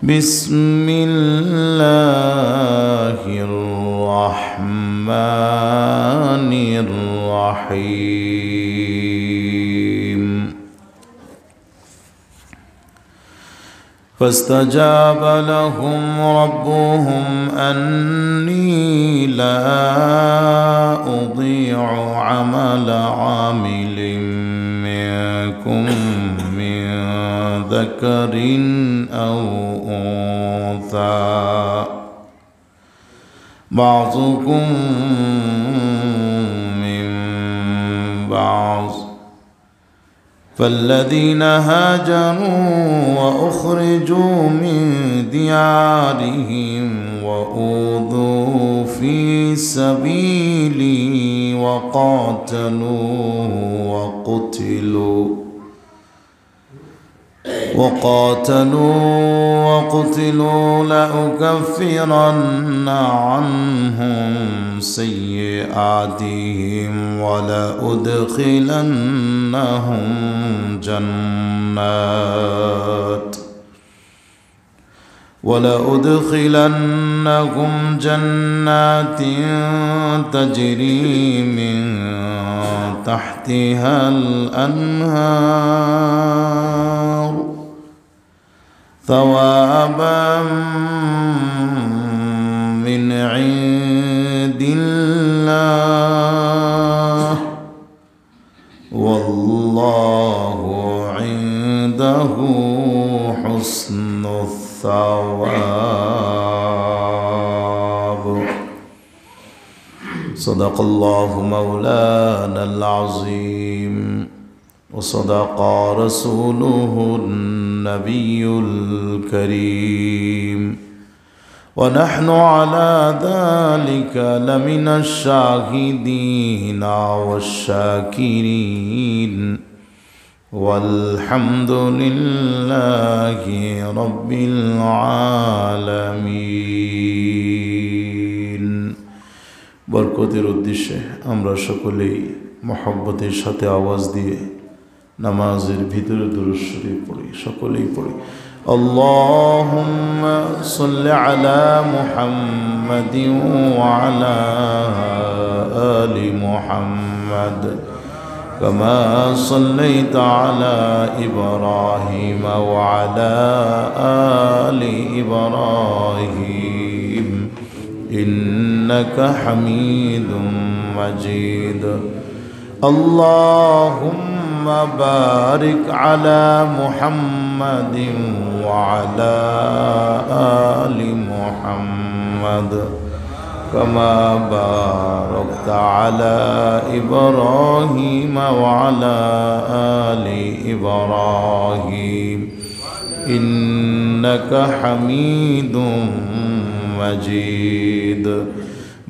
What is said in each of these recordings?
بسم الله الرحمن الرحيم فاستجاب لهم ربهم أني لا أضيع عمل عامل منكم من ذكر أو أنثى بعضكم من بعض فالذين هاجروا وأخرجوا من ديارهم وأوذوا في سبيلي وقاتلوا لأكفرن عنهم سيئاتهم ولأدخلنهم جنات تجري من تحتها الأنهار ثوابا من عند الله والله عنده حسن الثواب. صدق الله مولانا العظيم وصدق رسوله النبي الكريم ونحن على ذلك لمن الشاهدين والشاكرين والحمد لله رب العالمين. বরকতের উদ্দেশ্যে আমরা সকলেই মহব্বতের সাথে আওয়াজ দিয়ে নামাজের ভিতরে দুরূদ শরীফ পড়ি, সকলেই পড়ি। আল্লাহুম্মা সাল্লি আলা মুহাম্মাদিন ওয়া আলা আলি মুহাম্মাদ কামা সাল্লাইতা আলা ইব্রাহিম ওয়া আলা আলি ইব্রাহিম ইন্নাকা হামিদুম মাজিদ। আল্লাহুম্মা বারিক আলা মুহাম্মাদিন ওয়া আলা আলি মুহাম্মাদ কামা বারাকতা আলা ইব্রাহিম ওয়া আলা আলি ইব্রাহিম ইন্নাকা হামিদুম মাজিদ।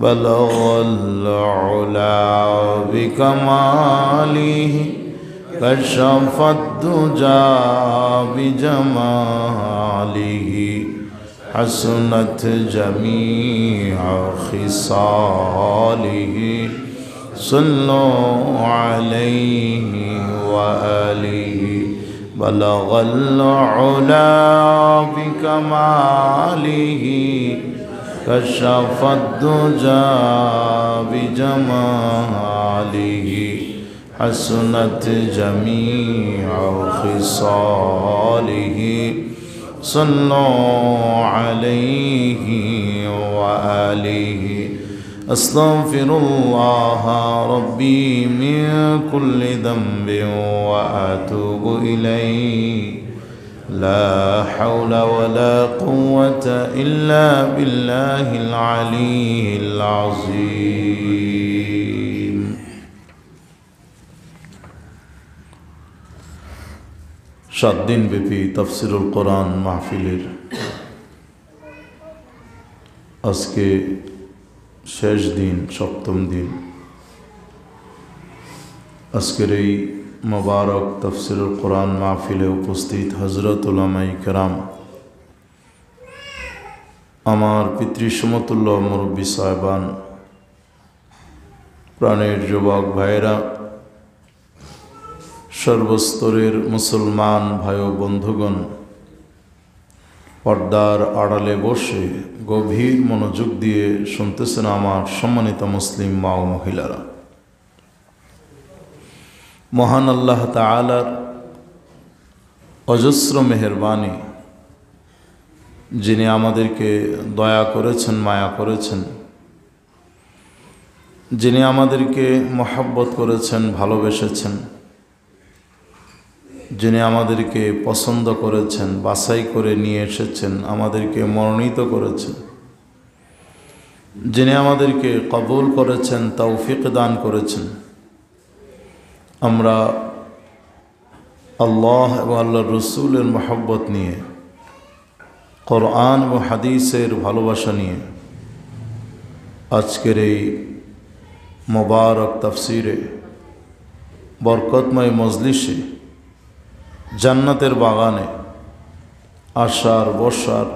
بلغ العلا بكماله كشف الدجى بجماله حسنت جميع خصاله صلوا عليه وآله. بلغ العلا بكماله كشف الدجى بجماله حسنت جميع خصاله صلوا عليه وآله. أستغفر الله ربي من كل ذنب وأتوب إليه لا حول ولا قوة إلا بالله العلي العظيم. সাত দিন ব্যাপী তাফসিরুল কোরআন মাহফিলের আজকে শেষ দিন, সপ্তম দিন। আজকের এই মোবারক তাফসিরুল কোরআন মাহফিলে উপস্থিত হযরত উলামায়ে কেরাম, আমার পিতৃসমতুল্য মুরব্বী সাহেবান, প্রাণের যুবক ভাইরা, সর্বস্তরের মুসলমান ভাই ও বন্ধুগণ, পর্দার আড়ালে বসে গভীর মনোযোগ দিয়ে শুনতেছেন আমার সম্মানিত মুসলিম মা ও মহিলারা। মহান আল্লাহ তাআলার অজস্র মেহেরবানি, যিনি আমাদেরকে দয়া করেছেন, মায়া করেছেন, যিনি আমাদেরকে মহব্বত করেছেন, ভালোবেসেছেন, যিনি আমাদেরকে পছন্দ করেছেন, বাছাই করে নিয়ে এসেছেন, আমাদেরকে মনোনীত করেছেন, যিনি আমাদেরকে কবুল করেছেন, তৌফিক দান করেছেন। আমরা আল্লাহ এবং আল্লাহর রসুলের মহব্বত নিয়ে, কোরআন ও হাদিসের ভালোবাসা নিয়ে আজকের এই মোবারক তাফসিরে, বরকতময় মজলিসে, জান্নাতের বাগানে আসার বসার,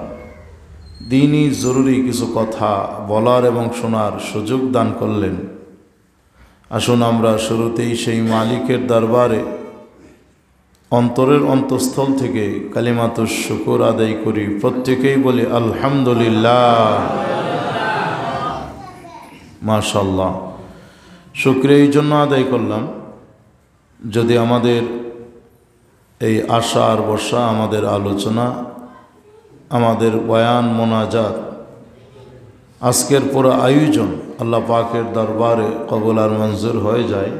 দিনই জরুরি কিছু কথা বলার এবং শোনার সুযোগ দান করলেন। আসুন আমরা শুরুতেই সেই মালিকের দরবারে অন্তরের অন্তঃস্থল থেকে কালিমাতুশ শুকর আদায় করি। প্রত্যেকেই বলি আলহামদুলিল্লাহ, মাশাআল্লাহ। শুকরিয়া এই জন্য আদায় করলাম, যদি আমাদের এই আশা আর বর্ষা, আমাদের আলোচনা, আমাদের বয়ান, মোনাজাত, আজকের পুরো আয়োজন আল্লাহ পাকের দরবারে কবুল আর মঞ্জুর হয়ে যায়,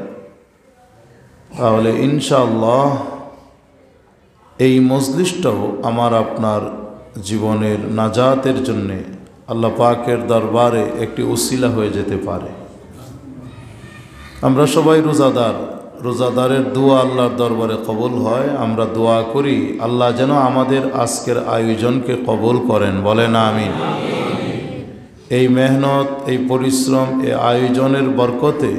তাহলে ইনশাআল্লাহ এই মজলিসটাও আমার আপনার জীবনের নাজাতের জন্যে আল্লাহ পাকের দরবারে একটি উসিলা হয়ে যেতে পারে। আমরা সবাই রোজাদার, রোজাদারের দোয়া আল্লাহর দরবারে কবুল হয়। আমরা দোয়া করি আল্লাহ যেন আমাদের আজকের আয়োজনকে কবুল করেন, বলেন আমিন। এই মেহনত, এই পরিশ্রম, এই আয়োজনের বরকতে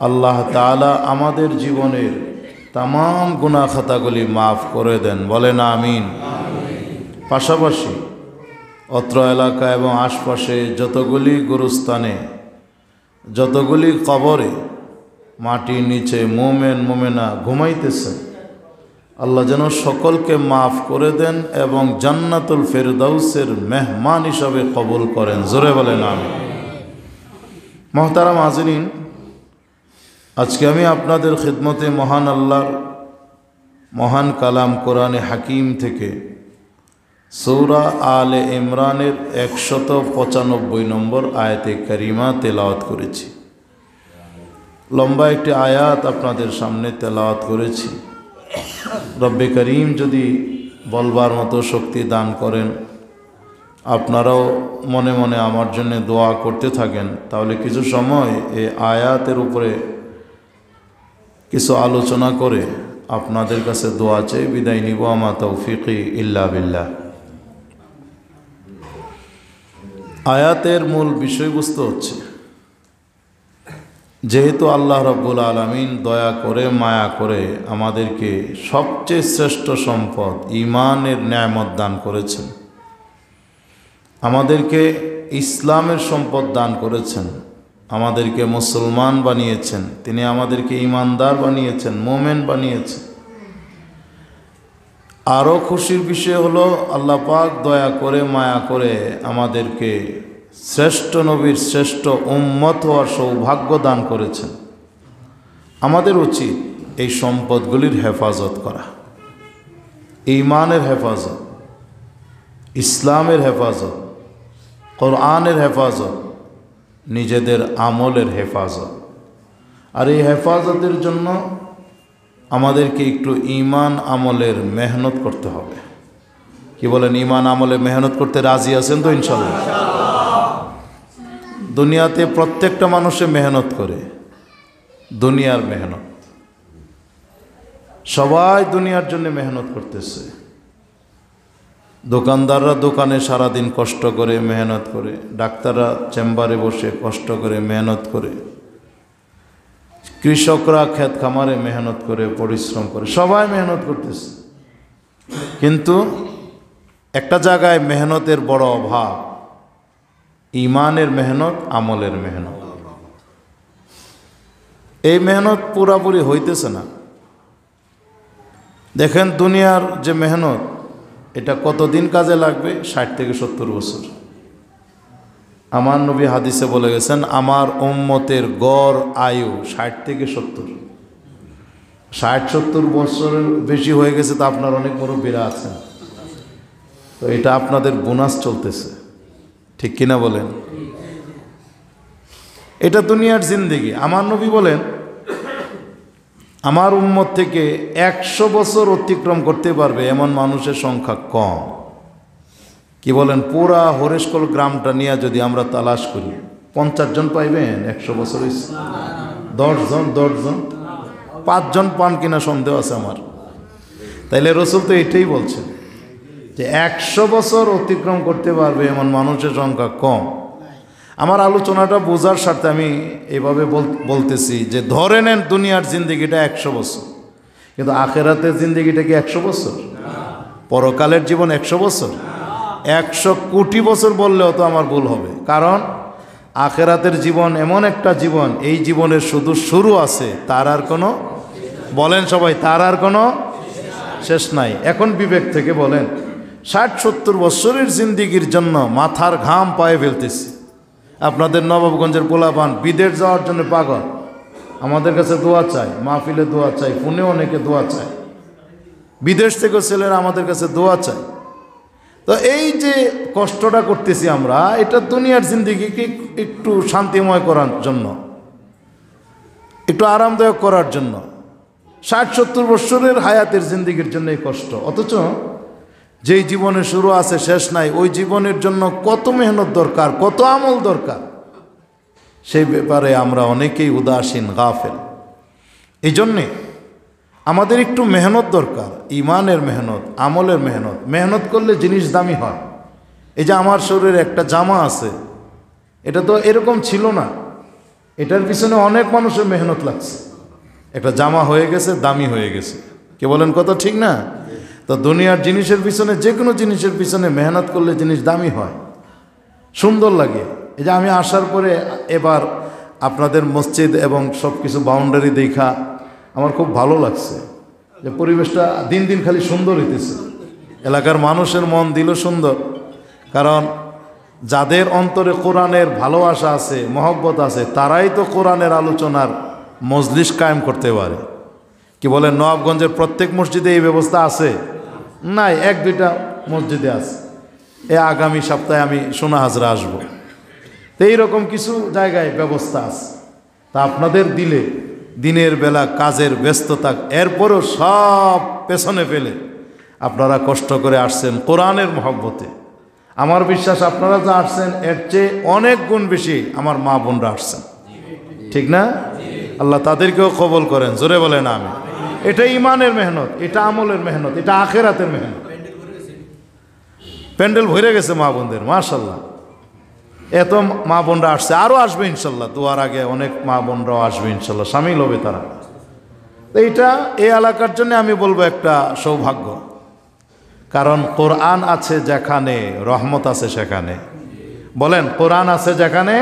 আল্লাহ তাআলা আমাদের জীবনের তামাম গুনাহ খাতাগুলি মাফ করে দেন, বলেন আমিন। পাশাপাশি অত্র এলাকা এবং আশপাশে যতগুলি গুরুস্থানে, যতগুলি কবরে মাটির নিচে মোমেন মোমেনা ঘুমাইতেছে, আল্লাহ যেন সকলকে মাফ করে দেন এবং জান্নাতুল ফেরদাউসের মেহমান হিসাবে কবুল করেন, জোরে বলেন আমিন। মোহতারাম হাজিরিন, আজকে আমি আপনাদের খিদমতে মহান আল্লাহর মহান কালাম কোরআনে হাকিম থেকে সূরা আলে ইমরানের 195 নম্বর আয়াতে কারিমা তেলাওয়াত করেছি। লম্বা একটি আয়াত আপনাদের সামনে তেলাওয়াত করেছি। রব্বে করিম যদি বলবার মতো শক্তি দান করেন, আপনারাও মনে মনে আমার জন্য দোয়া করতে থাকেন, তাহলে কিছু সময় এই আয়াতের উপরে কিছু আলোচনা করে আপনাদের কাছে দোয়া চেয়ে বিদায় নিব। আমা তৌফিকি ইল্লা বিল্লাহ। আয়াতের মূল বিষয়বস্তু হচ্ছে, যেহেতু আল্লাহ রাব্বুল আলামিন দয়া করে, মায়া করে আমাদেরকে সবচেয়ে শ্রেষ্ঠ সম্পদ ঈমানের নেয়ামত দান করেছেন, আমাদেরকে ইসলামের সম্পদ দান করেছেন, আমাদেরকে মুসলমান বানিয়েছেন, তিনি আমাদেরকে ঈমানদার বানিয়েছেন, মোমেন বানিয়েছেন। আরও খুশির বিষয় হলো আল্লাহ পাক দয়া করে, মায়া করে আমাদেরকে শ্রেষ্ঠ নবীর শ্রেষ্ঠ উম্মত হওয়ার সৌভাগ্য দান করেছেন। আমাদের উচিত এই সম্পদগুলির হেফাজত করা, ঈমানের হেফাজত, ইসলামের হেফাজত, কোরআনের হেফাজত, নিজেদের আমলের হেফাজত। আর এই হেফাজতের জন্য আমাদেরকে একটু ঈমান আমলের মেহনত করতে হবে। কি বলেন, ঈমান আমলে মেহনত করতে রাজি আছেন তো ইনশাআল্লাহ? দুনিয়াতে প্রত্যেকটা মানুষে মেহনত করে, দুনিয়ার মেহনত, সবাই দুনিয়ার জন্য মেহনত করতেছে। দোকানদাররা দোকানে সারাদিন কষ্ট করে মেহনত করে, ডাক্তাররা চেম্বারে বসে কষ্ট করে মেহনত করে, কৃষকরা ক্ষেত খামারে মেহনত করে, পরিশ্রম করে, সবাই মেহনত করতেছে। কিন্তু একটা জায়গায় মেহনতের বড় অভাব, ঈমানের মেহনত, আমলের মেহনত। এই মেহনত পুরাপুরি হইতেছে না। দেখেন দুনিয়ার যে মেহনত, এটা কতদিন কাজে লাগবে? 60 থেকে 70 বছর। আমার নবী হাদিসে বলে গেছেন, আমার উম্মতের গড় আয়ু 60 থেকে 70। 60-70 বছরের বেশি হয়ে গেছে তো আপনার অনেক মুরব্বীরা আছেন, তো এটা আপনাদের বোনাস চলতেছে, ঠিক কিনা বলেন? এটা দুনিয়ার জিন্দেগি। আমার নবী বলেন, আমার উম্মত থেকে 100 বছর অতিক্রম করতে পারবে এমন মানুষের সংখ্যা কম। কি বলেন? পুরা হরিশকল গ্রামটা নিয়ে যদি আমরা তালাশ করি, 50 জন পাইবেন 100 বছর? 10 জন, 5 জন পান কিনা সন্দেহ আছে আমার। তাইলে রসুল তো এটাই বলছেন যে 100 বছর অতিক্রম করতে পারবে এমন মানুষের সংখ্যা কম। আমার আলোচনাটা বোঝার স্বার্থে আমি এভাবে বলতেছি যে ধরে নেন দুনিয়ার জিন্দেগিটা 100 বছর, কিন্তু আখেরাতের জিন্দেগিটা কি 100 বছর? পরকালের জীবন 100 বছর? 100 কোটি বছর বললেও তো আমার ভুল হবে, কারণ আখেরাতের জীবন এমন একটা জীবন, এই জীবনের শুধু শুরু আছে, তার আর কোনো, বলেন সবাই, তার আর কোনো শেষ নাই। এখন বিবেক থেকে বলেন, 60-70 বছরের জিন্দেগির জন্য মাথার ঘাম পায়ে ফেলতেছি। আপনাদের নবাবগঞ্জের পোলাপান বিদেশ যাওয়ার জন্য পাগল, আমাদের কাছে দোয়া চাই, মাহফিলে দোয়া চাই, ফোনে অনেকে দোয়া চায়, বিদেশ থেকেও ছেলেরা আমাদের কাছে দোয়া চায়। তো এই যে কষ্টটা করতেছি আমরা, এটা দুনিয়ার জিন্দেগিকে একটু শান্তিময় করার জন্য, একটু আরামদায়ক করার জন্য। 60-70 বছরের হায়াতের জিন্দেগির জন্য এই কষ্ট, অথচ যেই জীবনে শুরু আছে শেষ নাই, ওই জীবনের জন্য কত মেহনত দরকার, কত আমল দরকার, সেই ব্যাপারে আমরা অনেকেই উদাসীন, গাফেল। এই জন্যে আমাদের একটু মেহনত দরকার, ইমানের মেহনত, আমলের মেহনত। মেহনত করলে জিনিস দামি হয়। এই যে আমার শরীরে একটা জামা আছে, এটা তো এরকম ছিল না, এটার পিছনে অনেক মানুষের মেহনত লাগছে, একটা জামা হয়ে গেছে, দামি হয়ে গেছে। কে বলেন কথা ঠিক না? তো দুনিয়ার জিনিসের পিছনে, যে কোনো জিনিসের পিছনে মেহনত করলে জিনিস দামি হয়, সুন্দর লাগে। এই যে আমি আসার পরে এবার আপনাদের মসজিদ এবং সব কিছু বাউন্ডারি দেখা আমার খুব ভালো লাগছে, যে পরিবেশটা দিন দিন খালি সুন্দর হইতেছে। এলাকার মানুষের মন দিল সুন্দর, কারণ যাদের অন্তরে কোরআনের ভালোবাসা আছে, মহব্বত আছে, তারাই তো কোরআনের আলোচনার মজলিস কায়েম করতে পারে। কি বলেন? নবাবগঞ্জের প্রত্যেক মসজিদে এই ব্যবস্থা আছে? নাই, 1-2টা মসজিদে আছে। আগামী সপ্তাহে আমি সোনা হাজরা আসবো, তো এইরকম কিছু জায়গায় ব্যবস্থা আছে। তা আপনাদের দিলে দিনের বেলা কাজের ব্যস্ততা, এরপরও সব পেছনে ফেলে আপনারা কষ্ট করে আসছেন কোরআনের মহব্বতে। আমার বিশ্বাস আপনারা যা আসছেন এর চেয়ে অনেক গুণ বেশি আমার মা বোনরা আসছেন, ঠিক না? আল্লাহ তাদেরকেও কবুল করেন, জোরে বলেন আমিন। এটা ইমানের মেহনত, এটা আমলের মেহনত, এটা আখেরাতের মেহনত। প্যান্ডেল ভরে গেছে মা বোনদের, মাশাআল্লাহ। এত মা বোনরা আসছে, আরও আসবে ইনশাল্লাহ। দুয়ার আগে অনেক মা বোনরাও আসবে ইনশাল্লাহ, সামিল হবে তারা। তো এইটা এই এলাকার জন্য আমি বলবো একটা সৌভাগ্য, কারণ কোরআন আছে যেখানে, রহমত আছে সেখানে। বলেন, কোরআন আছে যেখানে,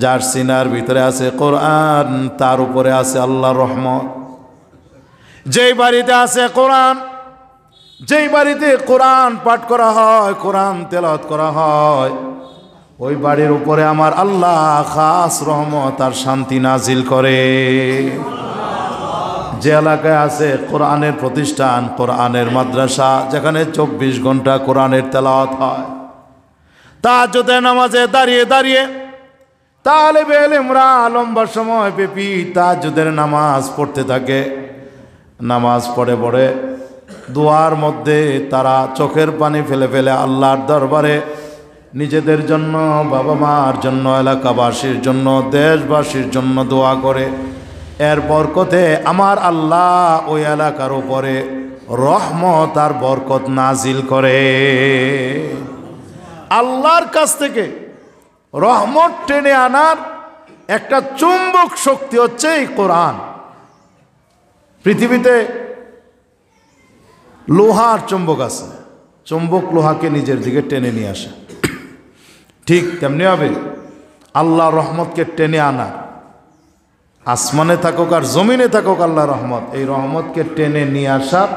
যার সিনার ভিতরে আছে কোরআন, তার উপরে আছে আল্লাহর রহমত। যেই বাড়িতে আছে কোরআন, যেই বাড়িতে কোরআন পাঠ করা হয়, কোরআন তেলাওয়াত করা হয়, ওই বাড়ির উপরে আমার আল্লাহ খাস রহমত আর শান্তি নাজিল করে। যে এলাকায় আছে কোরআনের প্রতিষ্ঠান, কোরআনের মাদ্রাসা, যেখানে 24 ঘন্টা কোরআনের তেলাওয়াত হয়, তাহাজ্জুদের নামাজে দাঁড়িয়ে দাঁড়িয়ে তালেবে ইলমরা লম্বা সময় ব্যাপী তাহাজ্জুদের নামাজ পড়তে থাকে। নামাজ পড়ে পড়ে দোয়ার মধ্যে তারা চোখের পানি ফেলে ফেলে আল্লাহর দরবারে নিজেদের জন্য, বাবা মার জন্য, এলাকাবাসীর জন্য, দেশবাসীর জন্য দোয়া করে। এর বরকতে আমার আল্লাহ ওই এলাকার উপরে রহমত আর বরকত নাজিল করে। আল্লাহর কাছ থেকে রহমত টেনে আনার একটা চুম্বক শক্তি হচ্ছে এই কোরআন। পৃথিবীতে লোহার চুম্বক আছে, চুম্বক লোহাকে নিজের দিকে টেনে নিয়ে আসে, ঠিক তেমনি হবে আল্লাহর রহমতকে টেনে আনা। আসমানে থাকুক আর জমিনে থাকুক আল্লাহর রহমত, এই রহমতকে টেনে নিয়ে আসার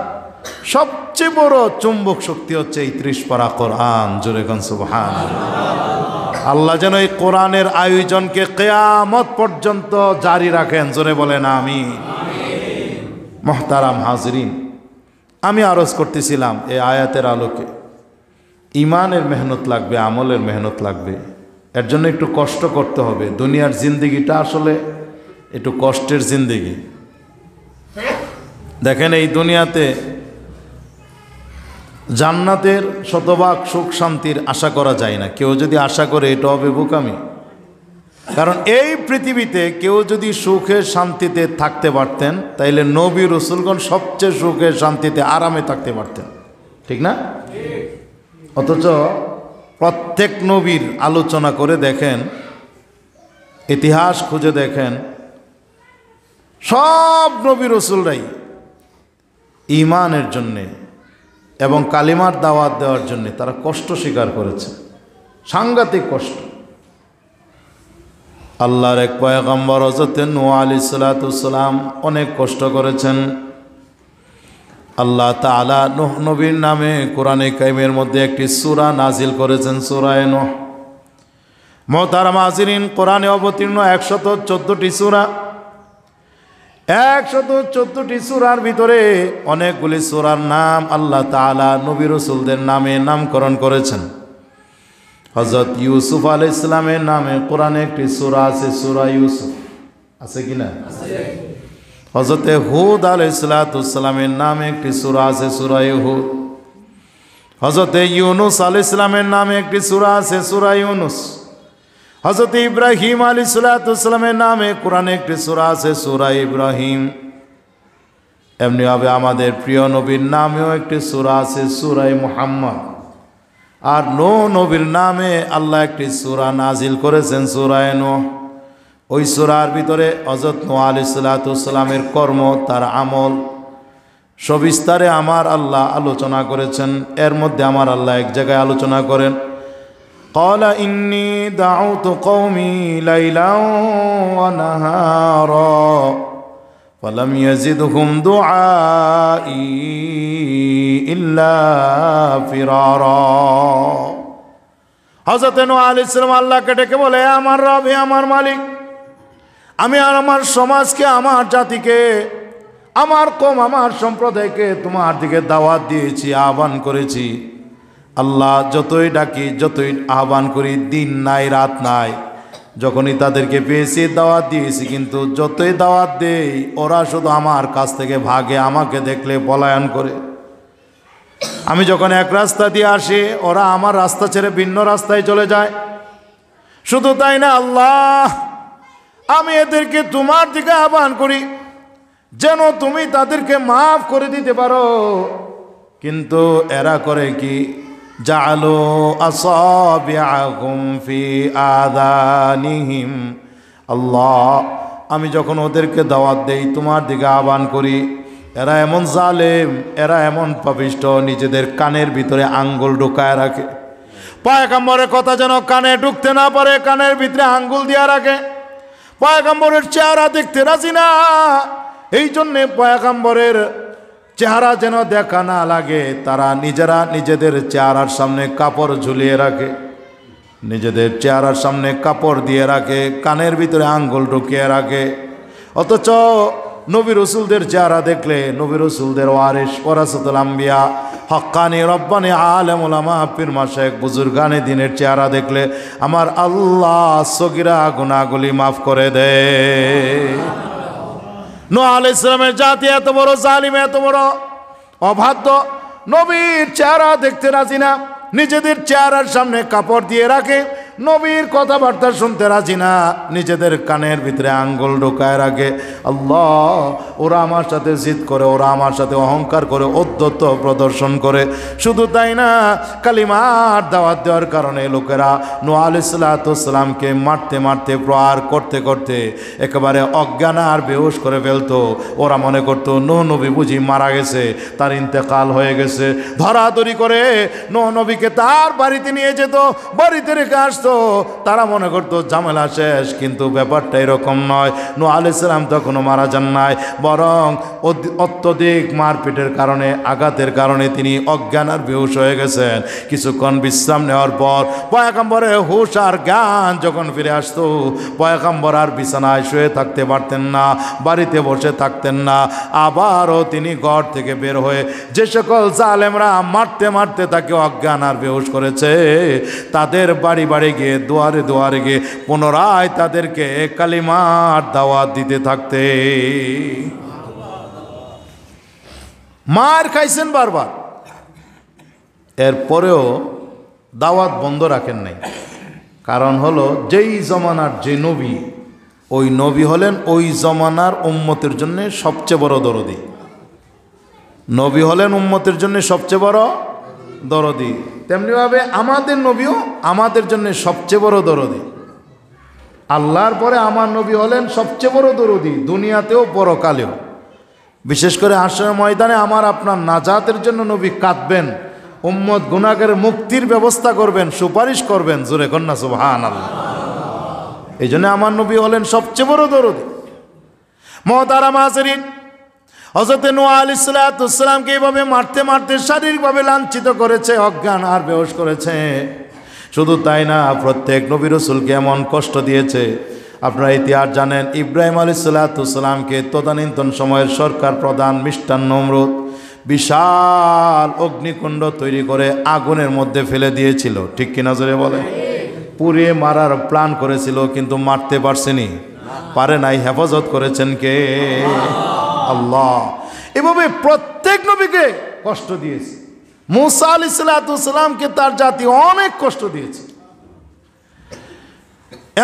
সবচেয়ে বড় চুম্বক শক্তি হচ্ছে এই 30 পারা কোরআন। জোরে কোন সুবহানাল্লাহ। আল্লাহ যেন এই কোরআনের আয়োজনকে কিয়ামত পর্যন্ত জারি রাখেন। জোরে বলেন আমিন। মুহতারাম হাজরিন, আমি আরজ করতেছিলাম এই আয়াতের আলোকে ইমানের মেহনত লাগবে, আমলের মেহনত লাগবে। এর জন্য একটু কষ্ট করতে হবে। দুনিয়ার জিন্দেগিটা আসলে একটু কষ্টের জিন্দেগি। দেখেন, এই দুনিয়াতে জান্নাতের শতভাগ সুখ শান্তির আশা করা যায় না। কেউ যদি আশা করে এটা হবে বোকামি। কারণ এই পৃথিবীতে কেউ যদি সুখে শান্তিতে থাকতে পারতেন তাইলে নবী রাসূলগণ সবচেয়ে সুখে শান্তিতে আরামে থাকতে পারতেন, ঠিক না? অথচ প্রত্যেক নবীর আলোচনা করে দেখেন, ইতিহাস খুঁজে দেখেন, সব নবী রাসূলরাই ঈমানের জন্যে এবং কালিমার দাওয়াত দেওয়ার জন্য তারা কষ্ট স্বীকার করেছে, সাংঘাতিক কষ্ট। আল্লাহর এক পয়গম্বর হযরত নূহ আলাইহিস সালাম অনেক কষ্ট করেছেন। আল্লাহ তাআলা নূহ নবীর নামে কোরআনে কারিমের মধ্যে একটি সূরা নাজিল করেছেন, সূরা নূহ। মুহতারাম হাজিরিন, কোরআনে অবতীর্ণ 114টি সূরা। 114টি সূরার ভিতরে অনেকগুলি সূরার নাম আল্লাহ তাআলা নবী রাসূলদের নামে নামকরণ করেছেন। হযরত ইউসুফ আলাইহিস সালামের নামে কোরআনে একটি সূরা আছে, সূরা ইউসুফ, আছে কি না? হযরত হুদ আলাইহিস সালামের নামে একটি সূরা আছে, সূরা হুদ। হযরত ইউনুস আলাইহিস সালামের নামে একটি সূরা আছে, সূরা ইউনুস। হযরত ইব্রাহিম আলাইহিস সালামের নামে কোরআনে একটি সূরা আছে, সূরা ইব্রাহিম। এমনিভাবে আমাদের প্রিয় নবীর নামেও একটি সূরা আছে, সূরা মুহাম্মদ। আর নূহ নবীর নামে আল্লাহ একটি সূরা নাজিল করেছেন, সূরা নূহ। ওই সূরার ভিতরে হযরত নূহ আলাইহিস সালামের কর্ম, তার আমল সবিস্তারে আমার আল্লাহ আলোচনা করেছেন। এর মধ্যে আমার আল্লাহ এক জায়গায় আলোচনা করেন, ক্বালা ইন্নী দাউতু কওমি লাইলান ওয়া নাহারা ফালাম ইয়াজিদহুম দুআই ইল্লা ফিরারা। হযরত নূহ আলাইহিস সালাম আল্লাহকে ডেকে বলে, আমার রব, হে আমার মালিক, আমি আর আমার সমাজকে, আমার জাতিকে, আমার কওম, আমার সম্প্রদায়কে তোমার দিকে দাওয়াত দিয়েছি, আহ্বান করেছি। আল্লাহ, যতই ডাকি, যতই আহ্বান করি, দিন নাই রাত নাই, যখনই তাদেরকে পেয়েছি দাওয়াত দিয়েছি, কিন্তু যতই দাওয়াত দেই ওরা শুধু আমার কাছ থেকে ভাগে, আমাকে দেখলে পলায়ন করে। আমি যখন এক রাস্তা দিয়ে আসি ওরা আমার রাস্তা ছেড়ে ভিন্ন রাস্তায় চলে যায়। শুধু তাই না আল্লাহ, আমি এদেরকে তোমার দিকে আহ্বান করি যেন তুমি তাদেরকে মাফ করে দিতে পারো, কিন্তু এরা করে কি, জাআলু আসাবিআহুম ফি আযানিহিম। আল্লাহ, আমি যখন ওদেরকে দাওয়াত দেই, তোমার দিকে আহ্বান করি, এরা এমন জালেম, এরা এমন পাপিষ্ঠ, নিজেদের কানের ভিতরে আঙ্গুল ঢুকায় রাখে। পয়গম্বরের কথা যেন কানে ঢুকতে না পারে, কানের ভিতরে আঙ্গুল দিয়ে রাখে। পয়গম্বরের চেহারা দেখতে রাজি না, এই জন্যে পয়গম্বরের চেহারা যেন দেখা না লাগে, তারা নিজেরা নিজেদের চেহারার সামনে কাপড় ঝুলিয়ে রাখে, নিজেদের চেহারার সামনে কাপড় দিয়ে রাখে, কানের ভিতরে আঙ্গুল ঢুকিয়ে রাখে। অথচ নবী রাসূলদের চেহারা দেখলে, নবী রাসূলদের ওয়ারিস ওয়ারাসাতুল আম্বিয়া, হক্কানি রব্বানি আলেম উলামা, পীর মাশায়েখ, বুজুর্গানে দ্বীনের চেহারা দেখলে আমার আল্লাহ সগীরা গুনাহগুলি মাফ করে দেয়। নূহ আলাইহিস সালামের জাতি এত বড় জালিম, এত বড় অবাধ্য, নবীর চেহারা দেখতে রাজি না, নিজেদের চেহারার সামনে কাপড় দিয়ে রাখে, নবীর কথাবার্তা শুনতে রাজি না, নিজেদের কানের ভিতরে আঙ্গুল ঢোকায় রাখে। আল্লাহ, ওরা আমার সাথে জিদ করে, ওরা আমার সাথে অহংকার করে, ঔদ্ধত্য প্রদর্শন করে। শুধু তাই না, কালিমার দাওয়াত দেওয়ার কারণে লোকেরা নূহ আলাইহিস সালামকে মারতে মারতে, প্রহার করতে করতে একেবারে অজ্ঞান আর বেহুশ করে ফেলতো। ওরা মনে করতো নূহ নবী বুঝি মারা গেছে, তার ইন্তেকাল হয়ে গেছে। ধরাধরি করে নূহ নবীকে তার বাড়িতে নিয়ে যেত, বাড়িতে রেখে আসতো। আসতো তারা মনে করতো ঝামেলা শেষ, কিন্তু ব্যাপারটা এরকম নয়। নূহ আলাইহিস সালাম তখনও মারা যান নাই, বরং অত্যধিক মারপিটের কারণে, আঘাতের কারণে তিনি অজ্ঞান আর বেহুশ হয়ে গেছেন। কিছুক্ষণ বিশ্রাম নেওয়ার পর পয়গম্বরের হুঁশ আর জ্ঞান যখন ফিরে আসতো, পয়গম্বর আর বিছানায় শুয়ে থাকতে পারতেন না, বাড়িতে বসে থাকতেন না। আবারও তিনি ঘর থেকে বের হয়ে যে সকল জালেমরা মারতে মারতে তাকে অজ্ঞান আর বেহুশ করেছে, তাদের বাড়ি বাড়ি গিয়ে, দুয়ারে দুয়ারে গিয়ে পুনরায় তাদেরকে কালিমার দাওয়াত দিতে থাকতে। মার খাইছেন বারবার, এরপরেও দাওয়াত বন্ধ রাখেন নাই। কারণ হলো যেই জমানার যে নবী, ওই নবী হলেন ওই জমানার উম্মতের জন্য সবচেয়ে বড় দরদি। নবী হলেন উম্মতের জন্য সবচেয়ে বড় দরদি, তেমনিভাবে আমাদের নবীও আমাদের জন্য সবচেয়ে বড় দরদি। আল্লাহর পরে আমার নবী হলেন সবচেয়ে বড় দরদি, দুনিয়াতেও পরকালেও। বিশেষ করে হাশরের ময়দানে আমার আপনার নাজাতের জন্য নবী কাঁদবেন, উম্মত গুনাহের মুক্তির ব্যবস্থা করবেন, সুপারিশ করবেন। জোরে কন্যা সুবহানাল্লাহ। এই জন্য আমার নবী হলেন সবচেয়ে বড় দরদি। মুহতারাম হাজিরিন, হযরত নূহ আলাইহিস সালামকে এইভাবে মারতে মারতে শারীরিকভাবে লাঞ্ছিত করেছে, অজ্ঞান আর বেহুশ করেছে। শুধু তাই না, প্রত্যেক নবী রাসূলকে এমন কষ্ট দিয়েছে। আপনারা ইতিহাস জানেন, ইব্রাহিম আলাইহিস সালামকে তদানীন্তন সময়ের সরকার প্রধান মিস্টার নমরুদ বিশাল অগ্নিকুণ্ড তৈরি করে আগুনের মধ্যে ফেলে দিয়েছিল। ঠিক কিনা জোরে বলে? পুড়িয়ে মারার প্ল্যান করেছিল, কিন্তু মারতে পারছেনি, পারে নাই। হেফাজত করেছেন কে? আল্লাহ। এভাবে প্রত্যেক নবীকে কষ্ট দিয়েছে। মূসা আলাইহিস সালামকে তার জাতি অনেক কষ্ট দিয়েছে।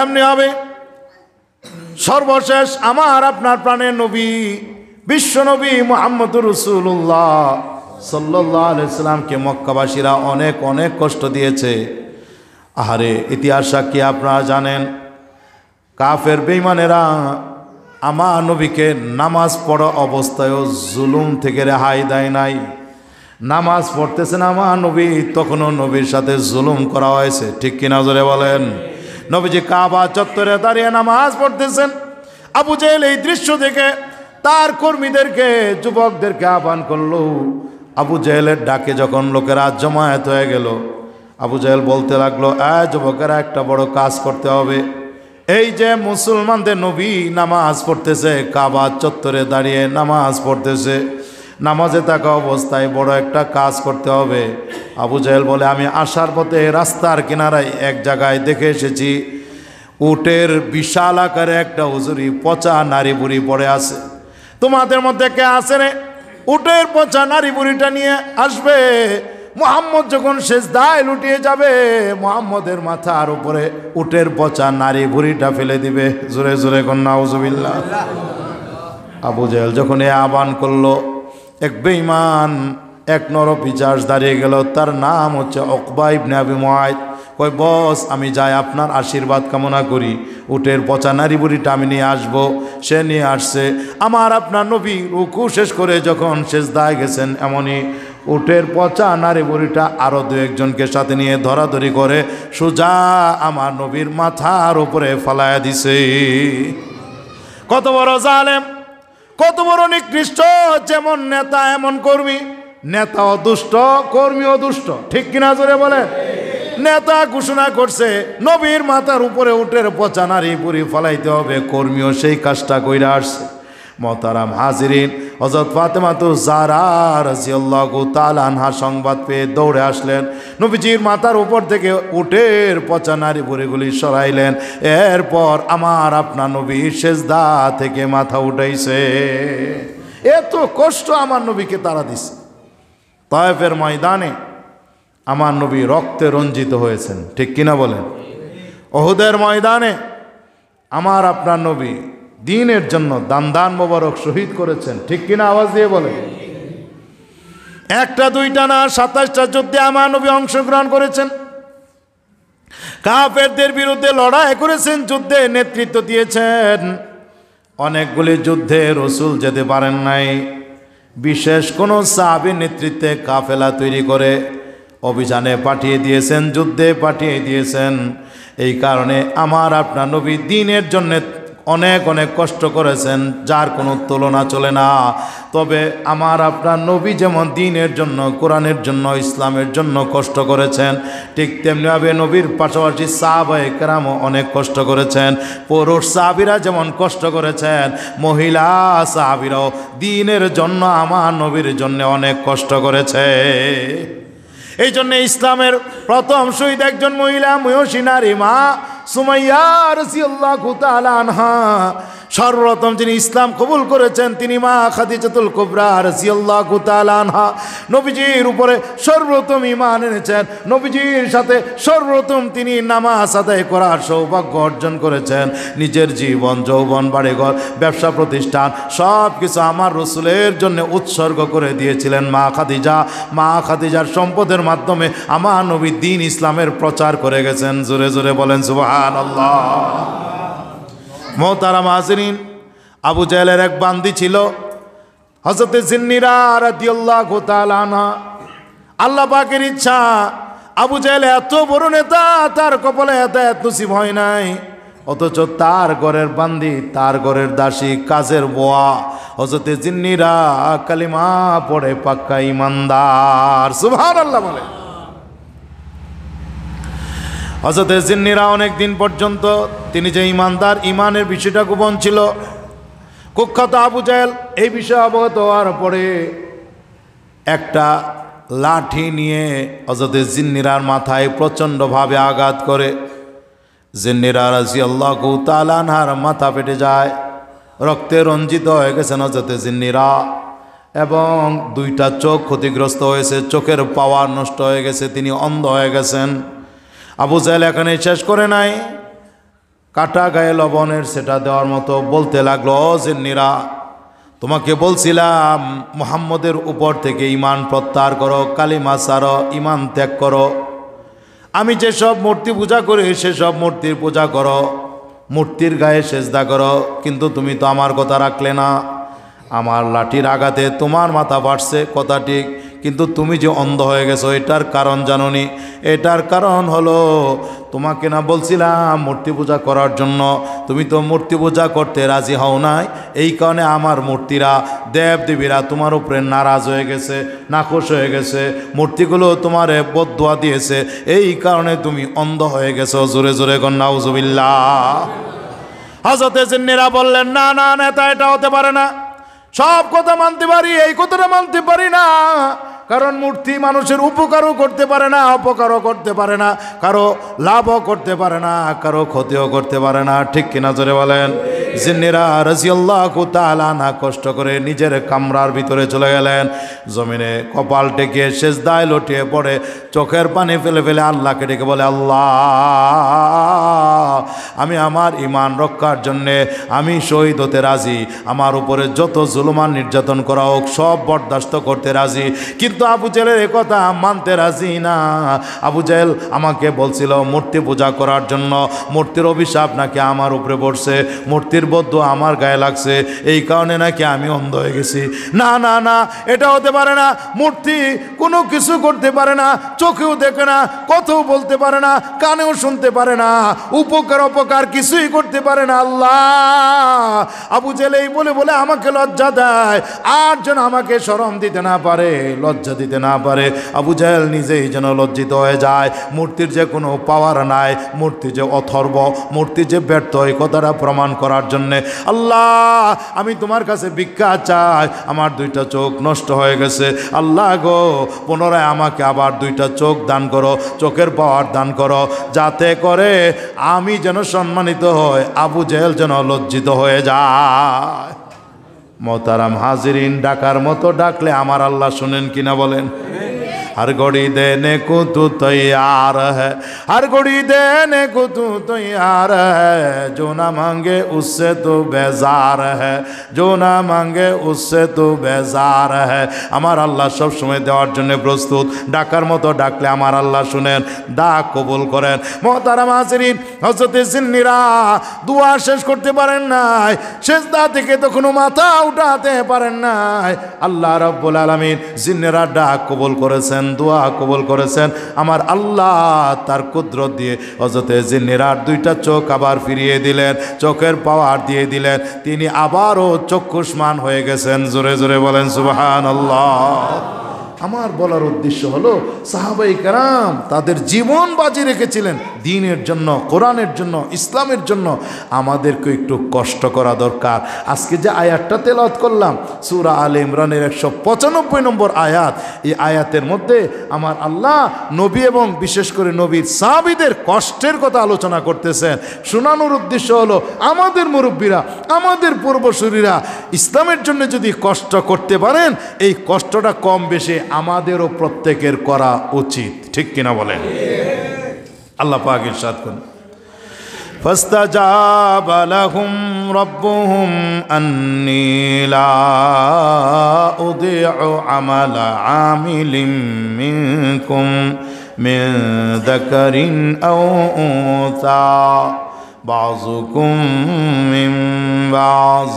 এমনি হবে সর্বশেষ আমার আপনার প্রাণের নবী, বিশ্ব নবী মুহাম্মদুর রাসূলুল্লাহ সাল্লাল্লাহু আলাইহি সাল্লামকে মক্কাবাসীরা অনেক অনেক কষ্ট দিয়েছে। আহারে, ইতিহাস সাক্ষী আপনারা জানেন, কাফের বেঈমানেরা আমার নবীকে নামাজ পড়া অবস্থায়ও জুলুম থেকে রেহাই দেয় নাই। নামাজ পড়তেছেন আমার নবী, তখনও নবীর সাথে জুলুম করা হয়েছে। ঠিক কিনা জোরে বলেন? নবীজি কাবা চত্বরে দাঁড়িয়ে নামাজ পড়তেছেন। আবু জেহেল এই দৃশ্য দেখে তার কর্মীদেরকে, যুবকদেরকে আহ্বান করলো। আবু জেহেলের ডাকে যখন লোকেরা জমায়েত হয়ে গেল, আবু জেহেল বলতে লাগলো, যুবকেরা, একটা বড় কাজ করতে হবে। এই যে মুসলমানদের নবী নামাজ পড়তেছে, কাবা চত্বরে দাঁড়িয়ে নামাজ পড়তেছে, নামাজে থাকা অবস্থায় বড় একটা কাজ করতে হবে। আবু জেহেল বলে, আমি আসার পথে রাস্তার কিনারায় এক জায়গায় দেখে এসেছি, উটের বিশাল আকারে একটা হুজুরি পচা নারী বুড়ি পড়ে আছে। তোমাদের মধ্যে কে আছে রে উটের পচা নারী বুড়িটা নিয়ে আসবে? মুহাম্মদ যখন সেজদায় লুটিয়ে যাবে, মুহাম্মদের মাথার উপরে উটের পচা নারী বুড়িটা ফেলে দিবে। জোরে জোরে কন্যা নাউজুবিল্লাহ। আবু জেহেল যখন এ আহ্বান করলো, এক বেঈমান, এক নরপিশাচ দাঁড়িয়ে গেল। তার নাম হচ্ছে উকবা ইবনে আবি মুআইত। কই, বস, আমি যাই আপনার আশীর্বাদ কামনা করি, উটের পচা নারী বুড়িটা আমি নিয়ে আসবো। সে নিয়ে আসছে। আমার আপনার নবী রুকু শেষ করে যখন সেজদায় গেছেন, এমনই উটের পচা নারী বুড়িটা আরো দু একজনকে সাথে নিয়ে ধরাধরি করে সোজা আমার নবীর মাথার উপরে ফালায়া দিছে। কত বড় জালেম, কত বড় নিকৃষ্ট! যেমন নেতা এমন কর্মী। নেতাও দুষ্ট, কর্মীও দুষ্ট। ঠিক কিনা জোরে বলে? নেতা ঘোষণা করছে নবীর মাথার উপরে উটের পচা নারী বুড়ি ফালাইতে হবে, কর্মীও সেই কাজটা কইরা আসছে। মোহতারাম হাজিরিন, হযরত ফাতেমাতুজ জাহরা রাদিয়াল্লাহু তাআলা আনহা সংবাদ পেয়ে দৌড়ে আসলেন। নবীজির মাথার উপর থেকে উটের পচা নারী বুড়িগুলি সরাইলেন। এরপর আমার আপনার নবী সেজদা থেকে মাথা উঠাইছে। এত কষ্ট আমার নবীকে তারা দিছে। তায়েফের ময়দানে আমার নবী রক্তে রঞ্জিত হয়েছেন। ঠিক কিনা বলেন? উহুদের ময়দানে আমার আপনার নবী দ্বীনের জন্য দান মোবারক শহীদ করেছেন। ঠিক কিনা আওয়াজ দিয়ে বলেন? একটা দুইটা না, 27টা যুদ্ধে আমার নবী অংশগ্রহণ করেছেন। কাফেরদের বিরুদ্ধে লড়াই করেছেন, যুদ্ধে নেতৃত্ব দিয়েছেন। অনেকগুলি যুদ্ধে রাসূল যেতে পারেন নাই। বিশেষ কোনো সাহাবীর নেতৃত্বে কাফেলা তৈরি করে অভিযানে পাঠিয়ে দিয়েছেন, যুদ্ধে পাঠিয়ে দিয়েছেন। এই কারণে আমার আপনার নবী দ্বীনের জন্য অনেক অনেক কষ্ট করেছেন, যার কোনো তুলনা চলে না। তবে আমার আপনার নবী যেমন দ্বীনের জন্য, কোরআনের জন্য, ইসলামের জন্য কষ্ট করেছেন, ঠিক তেমনিভাবে নবীর পাশাপাশি সাহাবায়ে কেরামও অনেক কষ্ট করেছেন। পুরুষ সাহাবীরা যেমন কষ্ট করেছেন, মহিলা সাহাবীরাও দ্বীনের জন্য আমার নবীর জন্য অনেক কষ্ট করেছে। এই জন্য ইসলামের প্রথম শহীদ একজন মহিলা, মহিষী নারী মা সুমাইয়া রাদিয়াল্লাহু তাআলা আনহা। সর্বপ্রথম যিনি ইসলাম কবুল করেছেন তিনি মা খাদিজাতুল কুবরা রাদিয়াল্লাহু তাআলা আনহা। নবীজির উপরে সর্বপ্রথম ঈমান এনেছেন, নবীজির সাথে সর্বপ্রথম তিনি নামাজ আদায় করার সৌভাগ্য অর্জন করেছেন। নিজের জীবন, যৌবন, বাড়িঘর, ব্যবসা প্রতিষ্ঠান সব কিছু আমার রাসূলের জন্য উৎসর্গ করে দিয়েছিলেন মা খাদিজা। মা খাদিজার সম্পদের মাধ্যমে আমার নবী দ্বীন ইসলামের প্রচার করে গেছেন। জোরে জোরে বলেন সুবহানাল্লাহ। মোহতারাম হাজিরিন, আবু জাহেলের এক বান্দি ছিল হযরতে জিন্নিরা রাদিয়াল্লাহু তাআলা আনহা। আল্লাহ পাকের ইচ্ছা আবু জাহেল এত বড় নেতা, তার কপালে এত নসিব হয় নাই, অথচ তার ঘরের বান্দি, তার ঘরের দাসী, কাজের বোয়া হযরতে জিন্নিরা কালিমা পড়ে পাক্কা ঈমানদার। সুবহানাল্লাহ বলে। হযরতে জিন্নিরা অনেক দিন পর্যন্ত তিনি যে ঈমানদার, ঈমানের বিষয়টা গোপন ছিল। কুখ্যাত আবু জাহেল এই বিষয়ে অবগত হওয়ার পরে একটা লাঠি নিয়ে হযরতে জিন্নিরার মাথায় প্রচণ্ডভাবে আঘাত করে। জিন্নিরা রাদিয়াল্লাহু তাআলা আনহার মাথা ফেটে যায়, রক্তে রঞ্জিত হয়ে গেছেন হযরতে জিন্নিরা, এবং দুইটা চোখ ক্ষতিগ্রস্ত হয়েছে, চোখের পাওয়ার নষ্ট হয়ে গেছে, তিনি অন্ধ হয়ে গেছেন। আবু জাহেল এখানে শেষ করে নাই, কাটা গায়ে লবণের সেটা দেওয়ার মতো বলতে লাগলো, জিন্নিরা তোমাকে বলছিলাম মুহাম্মদের উপর থেকে ঈমান প্রত্যাহার করো, কালিমা ছাড়ো, ঈমান ত্যাগ করো। আমি যেসব মূর্তি পূজা করি সেসব মূর্তির পূজা করো, মূর্তির গায়ে সেজদা করো, কিন্তু তুমি তো আমার কথা রাখলে না। আমার লাঠির আঘাতে তোমার মাথা ফাটছে, কথা ঠিক, কিন্তু তুমি যে অন্ধ হয়ে গেছো এটার কারণ জানোনি? এটার কারণ হলো তোমাকে না বলছিলাম মূর্তি পূজা করার জন্য, তুমি তো মূর্তি পূজা করতে রাজি হও নাই। এই কারণে আমার মূর্তিরা, দেব দেবীরা তোমার উপরে নারাজ হয়ে গেছে, নাখোশ হয়ে গেছে, মূর্তিগুলো তোমারে বদদুয়া দিয়েছে, এই কারণে তুমি অন্ধ হয়ে গেছো। জোরে জোরে কন নাউজুবিল্লাহ। হযরতে জিন্নিরা বললেন, না না নেতা, এটা হতে পারে না। সব কথা মানতে পারি, এই কথাটা মানতে পারি না, কারণ মূর্তি মানুষের উপকারও করতে পারে না, অপকারও করতে পারে না, কারো লাভও করতে পারে না, কারো ক্ষতিও করতে পারে না। ঠিক কিনা জোরে বলেন। জিন্নিরা রাদিয়াল্লাহু তাআলা আনহা কষ্ট করে নিজের কামরার ভিতরে চলে গেলেন, জমিনে কপাল টেকে সেজদায় লটিয়ে পড়ে চোখের পানি ফেলে ফেলে আল্লাহকে ডেকে বলে, আল্লাহ আমি আমার ঈমান রক্ষার জন্যে আমি শহীদ হতে রাজি, আমার উপরে যত জুলুমান নির্যাতন করা হোক সব বরদাস্ত করতে রাজি, কিন্তু আবু জাহেলের একথা মানতে রাজি না। আবু জাহেল আমাকে বলছিল মূর্তি পূজা করার জন্য, মূর্তির অভিশাপ নাকি আমার উপরে পড়ছে, মূর্তির বদদুয়া আমার গায়ে লাগছে, এই কারণে নাকি আমি অন্ধ হয়ে গেছি। না না না, এটা হতে পারে না। মূর্তি কোনো কিছু করতে পারে না, চোখেও দেখে না, কথাও বলতে পারে না, কানেও শুনতে পারে না, উপকার অপকার কিছুই করতে পারে না। আল্লাহ, আবু জাহেল এই বলে বলে আমাকে লজ্জা দেয়, আর যেন আমাকে শরম দিতে না পারে, লজ্জা দিতে না পারে। আবু জাহেল নিজেই যেন লজ্জিত হয়ে যায়। মূর্তির যে কোনো পাওয়ার নাই, মূর্তি যে অথর্ব, মূর্তি যে ব্যর্থ, এই কথাটা প্রমাণ করার জন্যে আল্লাহ আমি তোমার কাছে ভিক্ষা চাই। আমার দুইটা চোখ নষ্ট হয়ে গেছে, আল্লাহ গো পুনরায় আমাকে আবার দুইটা চোখ দান করো, চোখের পাওয়ার দান করো, যাতে করে আমি যেন সম্মানিত হই, আবু জাহেল যেন লজ্জিত হয়ে যায়। মোহতারাম হাজিরিন, ডাকার মতো ডাকলে আমার আল্লাহ শুনেন কিনা বলেন? हर घड़ी देने को तू तैयार है, हर घड़ी देने को तू तैयार है, जो ना मांगे उससे तो बेजार है, जो ना मांगे उससे तो बेजार है। আমার আল্লাহ সব সময় দেওয়ার জন্য প্রস্তুত, ডাকার মতো ডাকলে আমার আল্লাহ শুনেন, ডাক কবুল করেন। মুহতারাম হাজিরিন, হযরতে জিন্নিরা দোয়া শেষ করতে পারেন নাই, সেজদা থেকে তখনও মাথা উঠাতে পারেন নাই। আল্লাহ রাব্বুল আলামিন জিন্নিরা ডাক কবুল করেছেন, দোয়া কবুল করেছেন। আমার আল্লাহ তার কুদরত দিয়ে হযরত জিন্নার দুইটা চোখ আবার ফিরিয়ে দিলেন, চোখের পাওয়ার দিয়ে দিলেন, তিনি আবারও চক্ষুষ্মান হয়ে গেছেন। জোরে জোরে বলেন সুবহানাল্লাহ। আমার বলার উদ্দেশ্য হলো সাহাবায়ে কেরাম তাদের জীবন বাজি রেখেছিলেন দ্বীনের জন্য, কোরআনের জন্য, ইসলামের জন্য। আমাদেরকে একটু কষ্ট করা দরকার। আজকে যে আয়াতটা তেলাওয়াত করলাম সূরা আলে ইমরানের 195 নম্বর আয়াত, এই আয়াতের মধ্যে আমার আল্লাহ নবী এবং বিশেষ করে নবীর সাহাবীদের কষ্টের কথা আলোচনা করতেছেন। শোনানোর উদ্দেশ্য হলো আমাদের মুরব্বীরা, আমাদের পূর্বসূরীরা ইসলামের জন্য যদি কষ্ট করতে পারেন, এই কষ্টটা কম বেশি আমাদেরও প্রত্যেকের করা উচিত। ঠিক কিনা বলেন? আল্লাহ পাক ইরশাদ করেন, ফাস্তাজাবা লাহুম রাব্বুহুম আন্নী লা উযীউ আমালা আমিলিন মিনকুম মিন যাকারিন আও উনসা বাযুকুম মিন বায।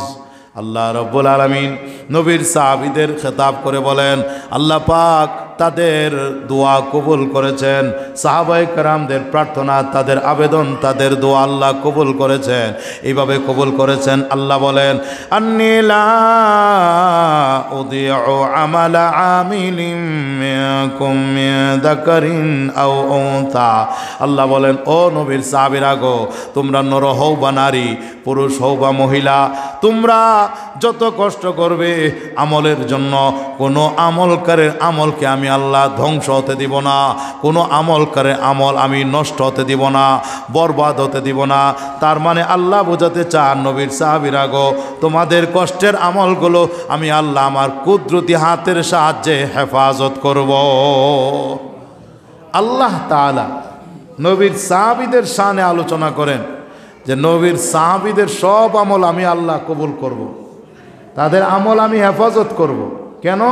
আল্লাহ রাব্বুল আলামিন নবীর সাহাবীদের খেতাব করে বলেন, আল্লাহ পাক তাদের দোয়া কবুল করেছেন। সাহাবায়ে কেরামদের প্রার্থনা, তাদের আবেদন, তাদের দোয়া আল্লাহ কবুল করেছেন। এইভাবে কবুল করেছেন। আল্লাহ বলেন, আন্নী লা উযীউ আমালা আমিলিন মিনকুম মিন যাকারিন আও উনসা। আল্লাহ বলেন, ও নবীর সাহাবীরা গো, তোমরা নর হও বা নারী, পুরুষ হও বা মহিলা, তোমরা যত কষ্ট করবে আমলের জন্য, কোনো আমলকারের আমলকে আমি আল্লাহ ধ্বংস হতে দিব না, কোনো আমলকারের আমল আমি নষ্ট হতে দিব না, বরবাদ হতে দিব না। তার মানে আল্লাহ বোঝাতে চান, নবীর সাহাবীরা গো, তোমাদের কষ্টের আমলগুলো আমি আল্লাহ আমার কুদরতি হাতের সাহায্যে হেফাজত করব। আল্লাহ তাআলা নবীর সাহাবীদের শানে আলোচনা করেন যে নবীর সাহাবীদের সব আমল আমি আল্লাহ কবুল করব, তাদের আমল আমি হেফাজত করব। কেন?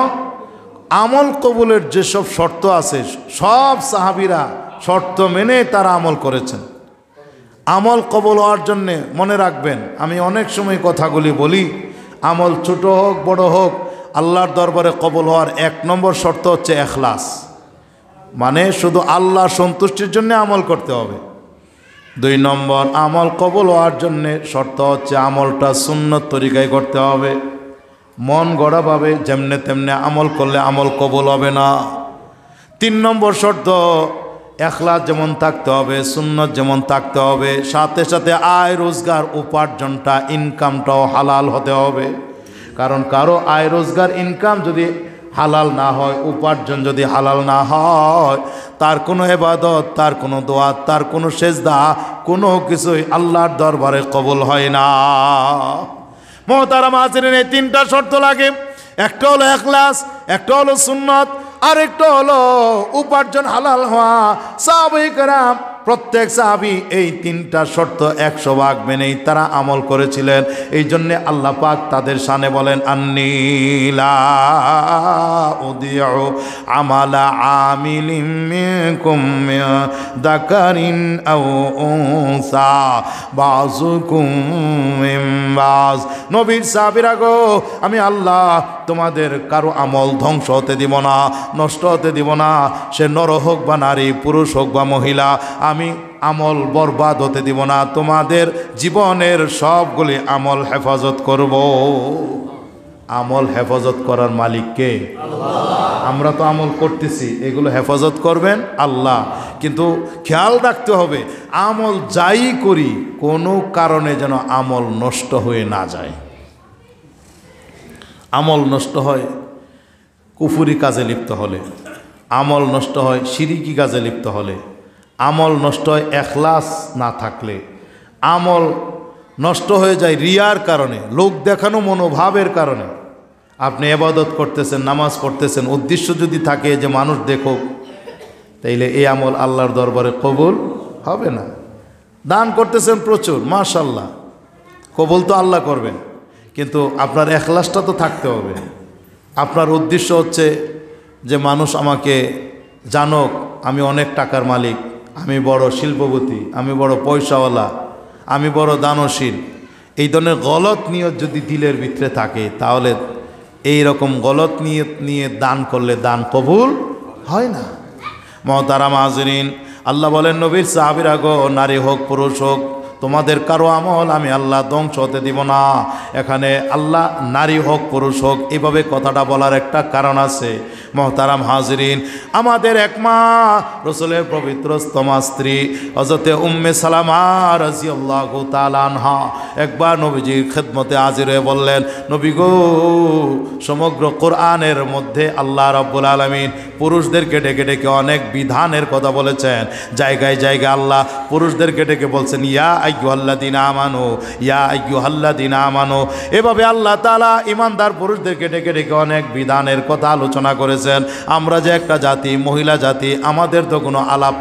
আমল কবুলের যেসব শর্ত আছে সব সাহাবীরা শর্ত মেনে তারা আমল করেছেন। আমল কবুল হওয়ার জন্যে মনে রাখবেন, আমি অনেক সময় কথাগুলি বলি, আমল ছোট হোক বড় হোক, আল্লাহর দরবারে কবুল হওয়ার 1 নম্বর শর্ত হচ্ছে ইখলাস, মানে শুধু আল্লাহর সন্তুষ্টির জন্য আমল করতে হবে। 2 নম্বর, আমল কবুল হওয়ার জন্যে শর্ত হচ্ছে আমলটা সুন্নত তরিকায় করতে হবে। মন গড়াভাবে যেমনে তেমনে আমল করলে আমল কবুল হবে না। 3 নম্বর শর্ত, ইখলাস যেমন থাকতে হবে, সুন্নত যেমন থাকতে হবে, সাথে সাথে আয় রোজগার উপার্জনটা, ইনকামটাও হালাল হতে হবে। কারণ কারো আয় রোজগার ইনকাম যদি হালাল না হয়, উপার্জন যদি হালাল না হয়, তার কোনো ইবাদত, তার কোনো দোয়া, তার কোনো সেজদা, কোনো কিছুই আল্লাহর দরবারে কবুল হয় না। মুহতারাম হাজিরিন, এই 3টা শর্ত লাগে। একটা হলো ইখলাস, একটা হলো সুন্নত, আর একটা হলো উপার্জন হালাল হওয়া। সাহাবায়ে কেরাম প্রত্যেক সাহাবী এই 3টা শর্ত 100% মেনেই তারা আমল করেছিলেন। এই জন্যে আল্লাহ পাক তাদের শানে বলেন, আন্নী লা উযীউ আমালা আমিলিন মিনকুম মিন যাকারিন আও উনসা বাযুকুম মিন বায। নবীর সাহাবীরা গো, আমি আল্লাহ তোমাদের কারো আমল ধ্বংস হতে দিব না, নষ্ট হতে দিব না। সে নর হোক বা নারী, পুরুষ হোক বা মহিলা, আমি আমল বরবাদ হতে দিব না। তোমাদের জীবনের সবগুলি আমল হেফাজত করব। আমল হেফাজত করার মালিক কে? আল্লাহ। আমরা তো আমল করতেছি, এগুলো হেফাজত করবেন আল্লাহ। কিন্তু খেয়াল রাখতে হবে, আমল যাই করি কোনো কারণে যেন আমল নষ্ট হয়ে না যায়। আমল নষ্ট হয় কুফরি কাজে লিপ্ত হলে, আমল নষ্ট হয় শিরিকি কাজে লিপ্ত হলে, আমল নষ্ট হয় ইখলাস না থাকলে, আমল নষ্ট হয়ে যায় রিয়ার কারণে, লোক দেখানো মনোভাবের কারণে। আপনি ইবাদত করতেছেন, নামাজ পড়তেছেন, উদ্দেশ্য যদি থাকে যে মানুষ দেখুক, তাইলে এই আমল আল্লাহর দরবারে কবুল হবে না। দান করতেছেন প্রচুর, মাশাআল্লাহ, কবুল তো আল্লাহ করবেন, কিন্তু আপনার ইখলাসটা তো থাকতে হবে। আপনার উদ্দেশ্য হচ্ছে যে মানুষ আমাকে জানুক, আমি অনেক টাকার মালিক, আমি বড় শিল্পপতি, আমি বড় পয়সাওয়ালা, আমি বড় দানশীল। এই ধরনের গলত নিয়ত যদি দিলের ভিতরে থাকে, তাহলে এই রকম গলত নিয়ত নিয়ে দান করলে দান কবুল হয় না। মহতারাম হাজরিন, আল্লাহ বলেন নবীর সাহাবীরা গো, নারী হোক পুরুষ হোক, তোমাদের কারো আমল আমি আল্লাহ ধ্বংস হতে দিব না। এখানে আল্লাহ নারী হোক পুরুষ হোক এভাবে কথাটা বলার একটা কারণ আছে। মহতারাম হাজরিন, আমাদের এক মা রাসূলের পবিত্রতমা স্ত্রী হযরতে উম্মে সালামা রাদিয়াল্লাহু তাআলা আনহা একবার নবীজির খেদমতে হাজির হয়ে বললেন, নবী গো, সমগ্র কোরআনের মধ্যে আল্লাহ রাব্বুল আলামিন পুরুষদেরকে ডেকে ডেকে অনেক বিধানের কথা বলেছেন। জায়গায় জায়গায় আল্লাহ পুরুষদেরকে ডেকে বলছেন ইয়া আইয়ুহাল্লাযীনা আমানু, ইয়া আইয়ুহাল্লাযীনা আমানু। এভাবে আল্লাহ তাআলা ঈমানদার পুরুষদেরকে ডেকে ডেকে অনেক বিধানের কথা আলোচনা করেছেন। আমরা যে একটা জাতি, মহিলা জাতি, আমাদের তো কোনো আলাপ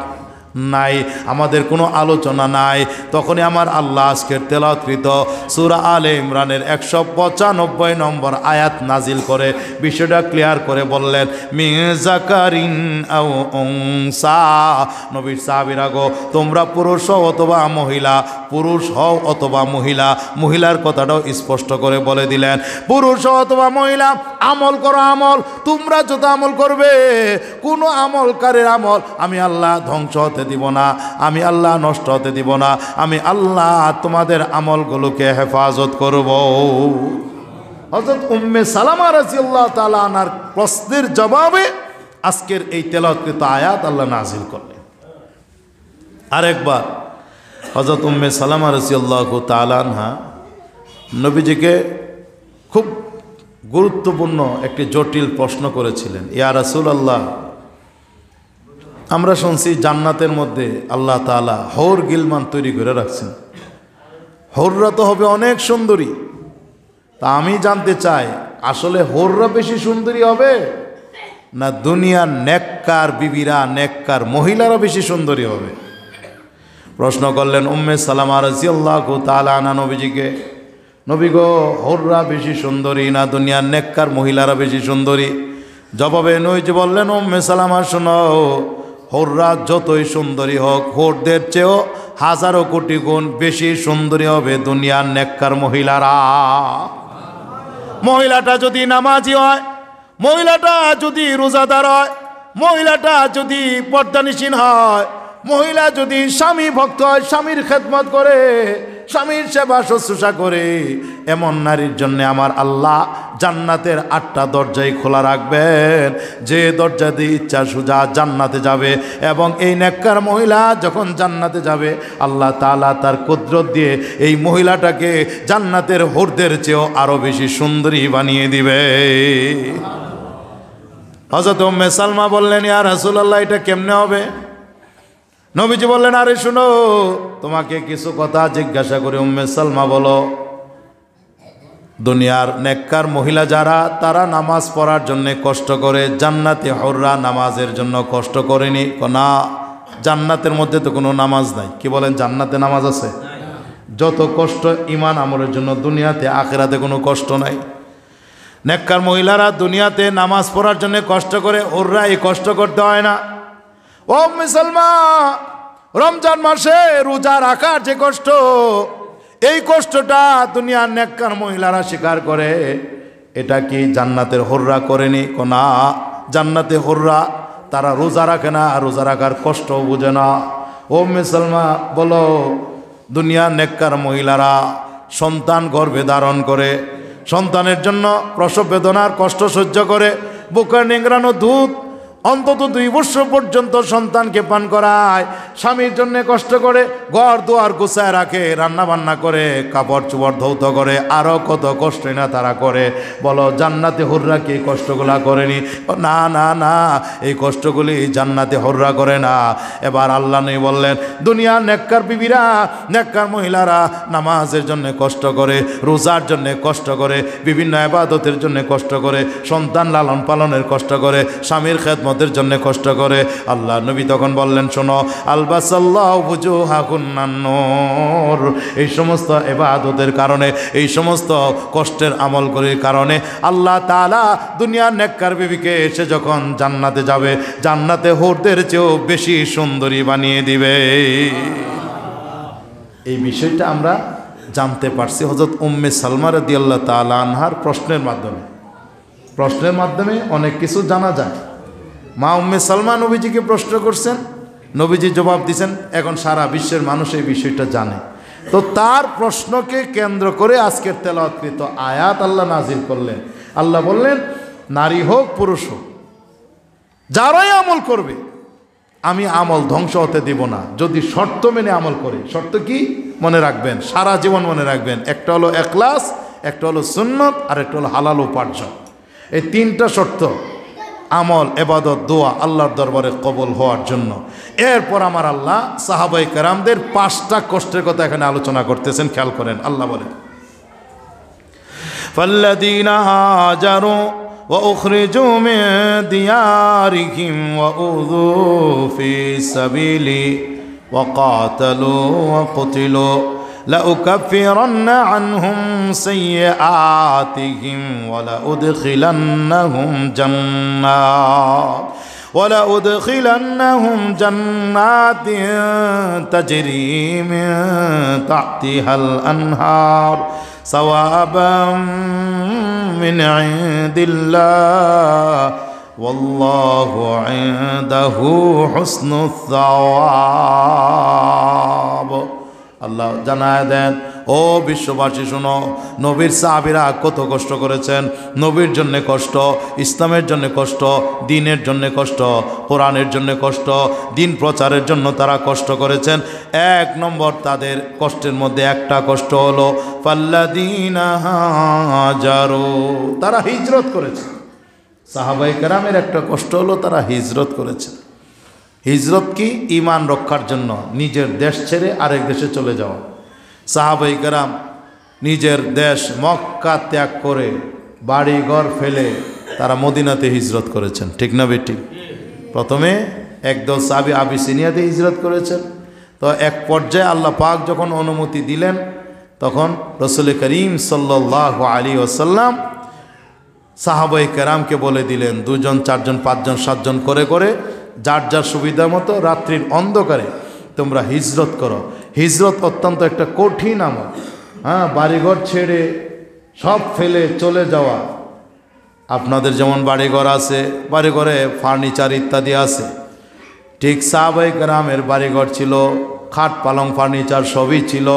নাই, আমাদের কোনো আলোচনা নাই। তখনই আমার আল্লাহ আজকের তেলাওয়াতকৃত সূরা আলে ইমরানের 195 নম্বর আয়াত নাজিল করে বিষয়টা ক্লিয়ার করে বললেন, মিন যাকারিন আও উনসা, নবীর সাহাবীরা গো, তোমরা পুরুষ হও অথবা মহিলা, পুরুষ হও অথবা মহিলা, মহিলার কথাটাও স্পষ্ট করে বলে দিলেন, পুরুষ হও অথবা মহিলা, আমল করো আমল, তোমরা যত আমল করবে, কোনো আমলকারীর আমল আমি আল্লাহ ধ্বংস হতে দিব না, আমি আল্লাহ নষ্ট হতে দিব না, আমি আল্লাহ তোমাদের আমলগুলোকে হেফাজত করব। হযরত উম্মে সালামা রাদিয়াল্লাহু তাআলা আনহার প্রশ্নের জবাবে আজকের এই তেলাওয়াতকৃত আয়াত আল্লাহ নাজিল করলেন। আরেকবার হযরত উম্মে সালামা রাদিয়াল্লাহু তাআলা আনহা নবীজিকে খুব গুরুত্বপূর্ণ একটি জটিল প্রশ্ন করেছিলেন, ইয়া রাসূলুল্লাহ, আমরা শুনছি জান্নাতের মধ্যে আল্লাহ তাআলা হৌর গিলমান তৈরি করে রাখছেন, হৌররা তো হবে অনেক সুন্দরী। তা আমি জানতে চাই, আসলে হৌররা বেশি সুন্দরী হবে না দুনিয়ার নেককার বিবিরা, নেককার মহিলারা বেশি সুন্দরী হবে? প্রশ্ন করলেন উম্মে সালামা রাদিয়াল্লাহু তাআলা আনহা নবীজিকে, নবী গো, হৌররা বেশি সুন্দরী না দুনিয়ার নেককার মহিলারা বেশি সুন্দরী? জবাবে নবীজি বললেন, উম্মে সালামা শোনো, হৌররা যতই সুন্দরী হোক, হৌরদের চেয়েও হাজারো কোটি গুণ বেশি সুন্দরী হবে দুনিয়ার নেককার মহিলারা। মহিলাটা যদি নামাজি হয়, মহিলাটা যদি রোজাদার হয়, মহিলাটা যদি পর্দানিসীন হয়, মহিলা যদি স্বামী ভক্ত হয়, স্বামীর খেদমত করে, স্বামীর সেবা শুশ্রূষা করে, এমন নারীর জন্য আমার আল্লাহ জান্নাতের 8টা দরজাই খোলা রাখবেন, যে দরজা দিয়ে ইচ্ছা সুজা জান্নাতে যাবে। এবং এই নেককার মহিলা যখন জান্নাতে যাবে, আল্লাহ তাআলা তার কুদরত দিয়ে এই মহিলাটাকে জান্নাতের হৌরদের চেয়েও আরো বেশি সুন্দরী বানিয়ে দিবে। হযরত উম্মে সালমা বললেন, ইয়া রাসূলুল্লাহ, এটা কেমনে হবে? নবীজি বললেন, আরে শুনো, তোমাকে কিছু কথা জিজ্ঞাসা করি। উম্মে সালমা বলো, দুনিয়ার নেককার মহিলা যারা, তারা নামাজ পড়ার জন্য কষ্ট করে, জান্নাতে হৌররা নামাজের জন্য কষ্ট করেনি? না, জান্নাতের মধ্যে তো কোনো নামাজ নাই। কি বলেন, জান্নাতে নামাজ আছে? যত কষ্ট ঈমান আমলের জন্য দুনিয়াতে, আখিরাতে কোনো কষ্ট নাই। নেককার মহিলারা দুনিয়াতে নামাজ পড়ার জন্য কষ্ট করে, হৌররা এই কষ্ট করতে হয় না। ও মুসলমান, রমজান মাসে রোজা রাখার যে কষ্ট, এই কষ্টটা দুনিয়ার নেককার মহিলারা স্বীকার করে, এটা কি জান্নাতের হৌররা করেনি? না, জান্নাতে হৌররা তারা রোজা রাখে না, রোজা রাখার কষ্টও বুঝে না। ও মুসলমান বলো, দুনিয়ার নেককার মহিলারা সন্তান গর্ভে ধারণ করে, সন্তানের জন্য প্রসব বেদনার কষ্ট সহ্য করে, বুকের নিংড়ানো দুধ অন্তত 2 বছর পর্যন্ত সন্তানকে পান করায়, স্বামীর জন্য কষ্ট করে, ঘর দুয়ার গুছায় রাখে, রান্না বান্না করে, কাপড় চোপড় ধৌত করে, আরও কত কষ্ট না তারা করে। বলো, জান্নাতে হৌররা কি এই কষ্টগুলা করেনি? না না না, এই কষ্টগুলি জান্নাতে হৌররা করে না। এবার আল্লাহ নবী বললেন, দুনিয়ার নেককার বিবিরা, নেককার মহিলারা নামাজের জন্য কষ্ট করে, রোজার জন্য কষ্ট করে, বিভিন্ন ইবাদতের জন্য কষ্ট করে, সন্তান লালন পালনের কষ্ট করে, স্বামীর খেদমতের জন্য কষ্ট করে। আল্লাহ নবী তখন বললেন, শোনো, আলবাসাল্লাহু বুজুহাকুন্নান নূর, এই সমস্ত ইবাদতের কারণে, এই সমস্ত কষ্টের আমলগুলির কারণে আল্লাহ তাআলা দুনিয়ার নেককার বিবিকে এসে যখন জান্নাতে যাবে, জান্নাতে হৌরদের চেয়েও বেশি সুন্দরী বানিয়ে দিবে। এই বিষয়টা আমরা জানতে পারছি হযরত উম্মে সালমা রাদিয়াল্লাহু তাআলা আনহার প্রশ্নের মাধ্যমে। প্রশ্নের মাধ্যমে অনেক কিছু জানা যায়। মা উম্মে সালমা নবীজিকে প্রশ্ন করছেন, নবীজি জবাব দিয়েছেন, এখন সারা বিশ্বের মানুষ এই বিষয়টা জানে। তো তার প্রশ্নকে কেন্দ্র করে আজকের তেলাওয়াতকৃত আয়াত আল্লাহ নাজিল করলেন। আল্লাহ বললেন, নারী হোক পুরুষ হোক, যারাই আমল করবে আমি আমল ধ্বংস হতে দিব না, যদি শর্ত মেনে আমল করে। শর্ত কি মনে রাখবেন, সারা জীবন মনে রাখবেন। একটা হলো ইখলাস, একটা হলো সুন্নত, আর একটা হলো হালাল উপার্জন। এই তিনটা শর্ত আমল, ইবাদত, দোয়া আল্লাহর দরবারে কবুল হওয়ার জন্য। এরপর আমার আল্লাহ সাহাবায়ে কেরামদের 5টা কষ্টের কথা এখানে আলোচনা করতেছেন, খেয়াল করেন। আল্লাহ বলেন, ফাল্লাযীনা হাজারু وأخرجوا من ديارهم وأوذوا في سبيلي وقاتلوا وقتلوا لأكفرن عنهم سيئاتهم ولأدخلنهم جنات تجري من تحتها الأنهار ثوابا من عند الله والله عنده حسن الثواب। আল্লাহ জানায় দেন, ও বিশ্ববাসী শোনো, নবীর সাহাবীরা কত কষ্ট করেছেন। নবীর জন্য কষ্ট, ইসলামের জন্য কষ্ট, দ্বীনের জন্য কষ্ট, কোরআনের জন্য কষ্ট, দ্বীন প্রচারের জন্য তারা কষ্ট করেছেন। 1 নম্বর তাদের কষ্টের মধ্যে একটা কষ্ট হলো ফাল্লাযীনা হাজারু, তারা হিজরত করেছে। সাহাবায়ে কেরামের একটা কষ্ট হলো তারা হিজরত করেছে। হিজরত কি? ঈমান রক্ষার জন্য নিজের দেশ ছেড়ে আরেক দেশে চলে যাওয়া। সাহাবায়ে কেরাম নিজের দেশ মক্কা ত্যাগ করে বাড়ি ঘর ফেলে তারা মদিনাতে হিজরত করেছেন, ঠিক না বেটি? প্রথমে একদল সাহাবী আবিসিনিয়াতে হিজরত করেছেন। তো এক পর্যায়ে আল্লাহ পাক যখন অনুমতি দিলেন, তখন রাসূল করিম সাল্লাল্লাহু আলাইহি ওয়াসাল্লাম সাহাবায়ে কেরামকে বলে দিলেন, 2 জন 4 জন 5 জন 7 জন করে করে যার যার সুবিধা মতো রাত্রির অন্ধকারে তোমরা হিজরত করো। হিজরত অত্যন্ত একটা কঠিন আমল। বাড়িঘর ছেড়ে সব ফেলে চলে যাওয়া। আপনাদের যেমন বাড়িঘর আছে, বাড়িঘরে ফার্নিচার ইত্যাদি আছে, ঠিক সাহাবায়ে কেরামের বাড়িঘর ছিল, খাট পালং ফার্নিচার সবই ছিল।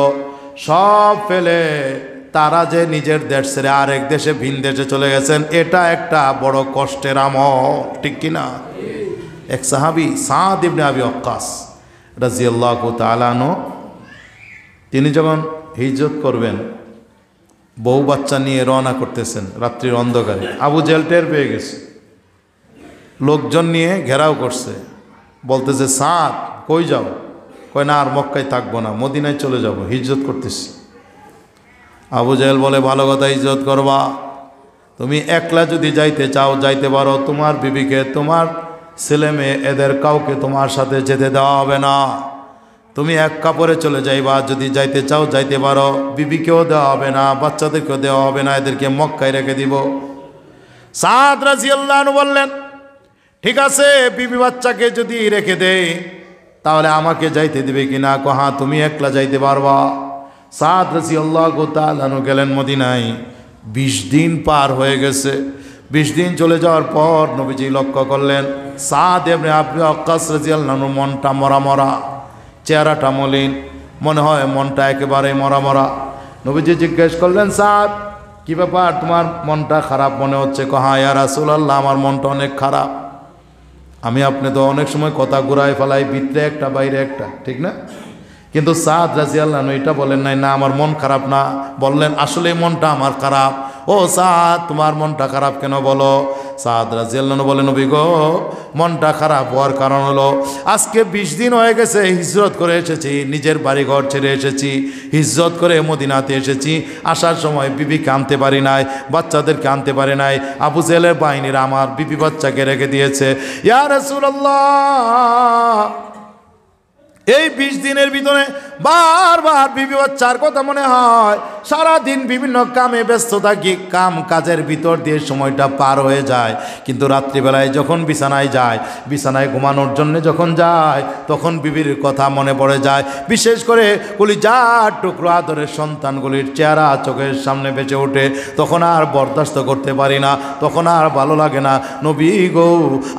সব ফেলে তারা যে নিজের দেশ ছেড়ে আরেক দেশে ভিন দেশে চলে গেছেন, এটা একটা বড় কষ্টের আমল, ঠিক কিনা? এক সাহাবী সাদ ইবনে আবি ওয়াক্কাস রাদিয়াল্লাহু তাআলা আনহু, তিনি যখন হিজরত করবেন, বউ বাচ্চা নিয়ে রওনা করতেছেন রাত্রির অন্ধকারে। আবু জেহেল টের পেয়ে গেছে, লোকজন নিয়ে ঘেরাও করছে, বলতেছে, সাদ কই যাও? কয়, না আর মক্কায় থাকবো না, মদিনায় চলে যাব, হিজরত করতেছি। আবু জেহেল বলে, ভালো কথা, হিজরত করবা। তুমি একলা যদি যাইতে চাও যাইতে পারো, তোমার বিবিকে, তোমার ছেলে মেয়ে, এদের কাউকে তোমার সাথে যেতে দেওয়া হবে না। তুমি এক কাপড়ে চলে যাইবা, যদি যাইতে চাও যাইতে পারো, বিবিকেও দেওয়া হবে না, বাচ্চাদেরকেও দেওয়া হবে না, এদেরকে মক্কায় রেখে দিব। সাদ রাদিয়াল্লাহু আনহু বললেন, ঠিক আছে, বিবি বাচ্চাকে যদি রেখে দেই তাহলে আমাকে যাইতে দিবে কিনা? হ্যাঁ, তুমি একলা যাইতে পারবা। সাদ রাদিয়াল্লাহু তাআলা আনহু গেলেন মদিনায়। 20 দিন পার হয়ে গেছে। 20 দিন চলে যাওয়ার পর নবীজি লক্ষ্য করলেন সাদ ইবনে আবি ওয়াক্কাস রাদিয়াল্লাহু আনহু মনটা মরা মরা, চেহারাটা মলিন, মনে হয় মনটা একেবারে মরা মরা। নবীজি জিজ্ঞেস করলেন, সাদ কি ব্যাপার, তোমার মনটা খারাপ মনে হচ্ছে? হ্যাঁ ইয়া রাসূলুল্লাহ, আমার মনটা অনেক খারাপ। আমি আপনি তো অনেক সময় কথা ঘুরায় ফেলাই, ভিতরে একটা বাইরে একটা, ঠিক না? কিন্তু সাদ রাদিয়াল্লাহু আনহু এটা বলেন নাই, না আমার মন খারাপ না। বললেন, আসলে মনটা আমার খারাপ। ও সাদ, তোমার মনটা খারাপ কেন বলো? সাদ রাদিয়াল্লাহু আনহু বলেন, নবী গো, মনটা খারাপ হওয়ার কারণ হলো আজকে 20 দিন হয়ে গেছে হিজরত করে এসেছি, নিজের বাড়ি ঘর ছেড়ে এসেছি, হিজরত করে মদিনাতে এসেছি। আসার সময় বিবিকে আনতে পারি নাই, বাচ্চাদেরকে আনতে পারি নাই। আবু জেহেলের বাহিনীরা আমার বিবি বাচ্চাকে রেখে দিয়েছে। ইয়া রাসূলুল্লাহ, এই 20 দিনের ভিতরে বারবার বিবি বাচ্চার কথা মনে হয়, সারাদিন বিভিন্ন কামে ব্যস্ত থাকি, কাম কাজের ভিতর দিয়ে সময়টা পার হয়ে যায়। কিন্তু রাত্রিবেলায় যখন বিছানায় যায়, বিছানায় ঘুমানোর জন্য যখন যায়, তখন বিবির কথা মনে পড়ে যায়। বিশেষ করে কলিজার টুকরো আদরের সন্তানগুলির চেহারা চোখের সামনে বেঁচে ওঠে, তখন আর বরদাস্ত করতে পারি না, তখন আর ভালো লাগে না। নবী গো,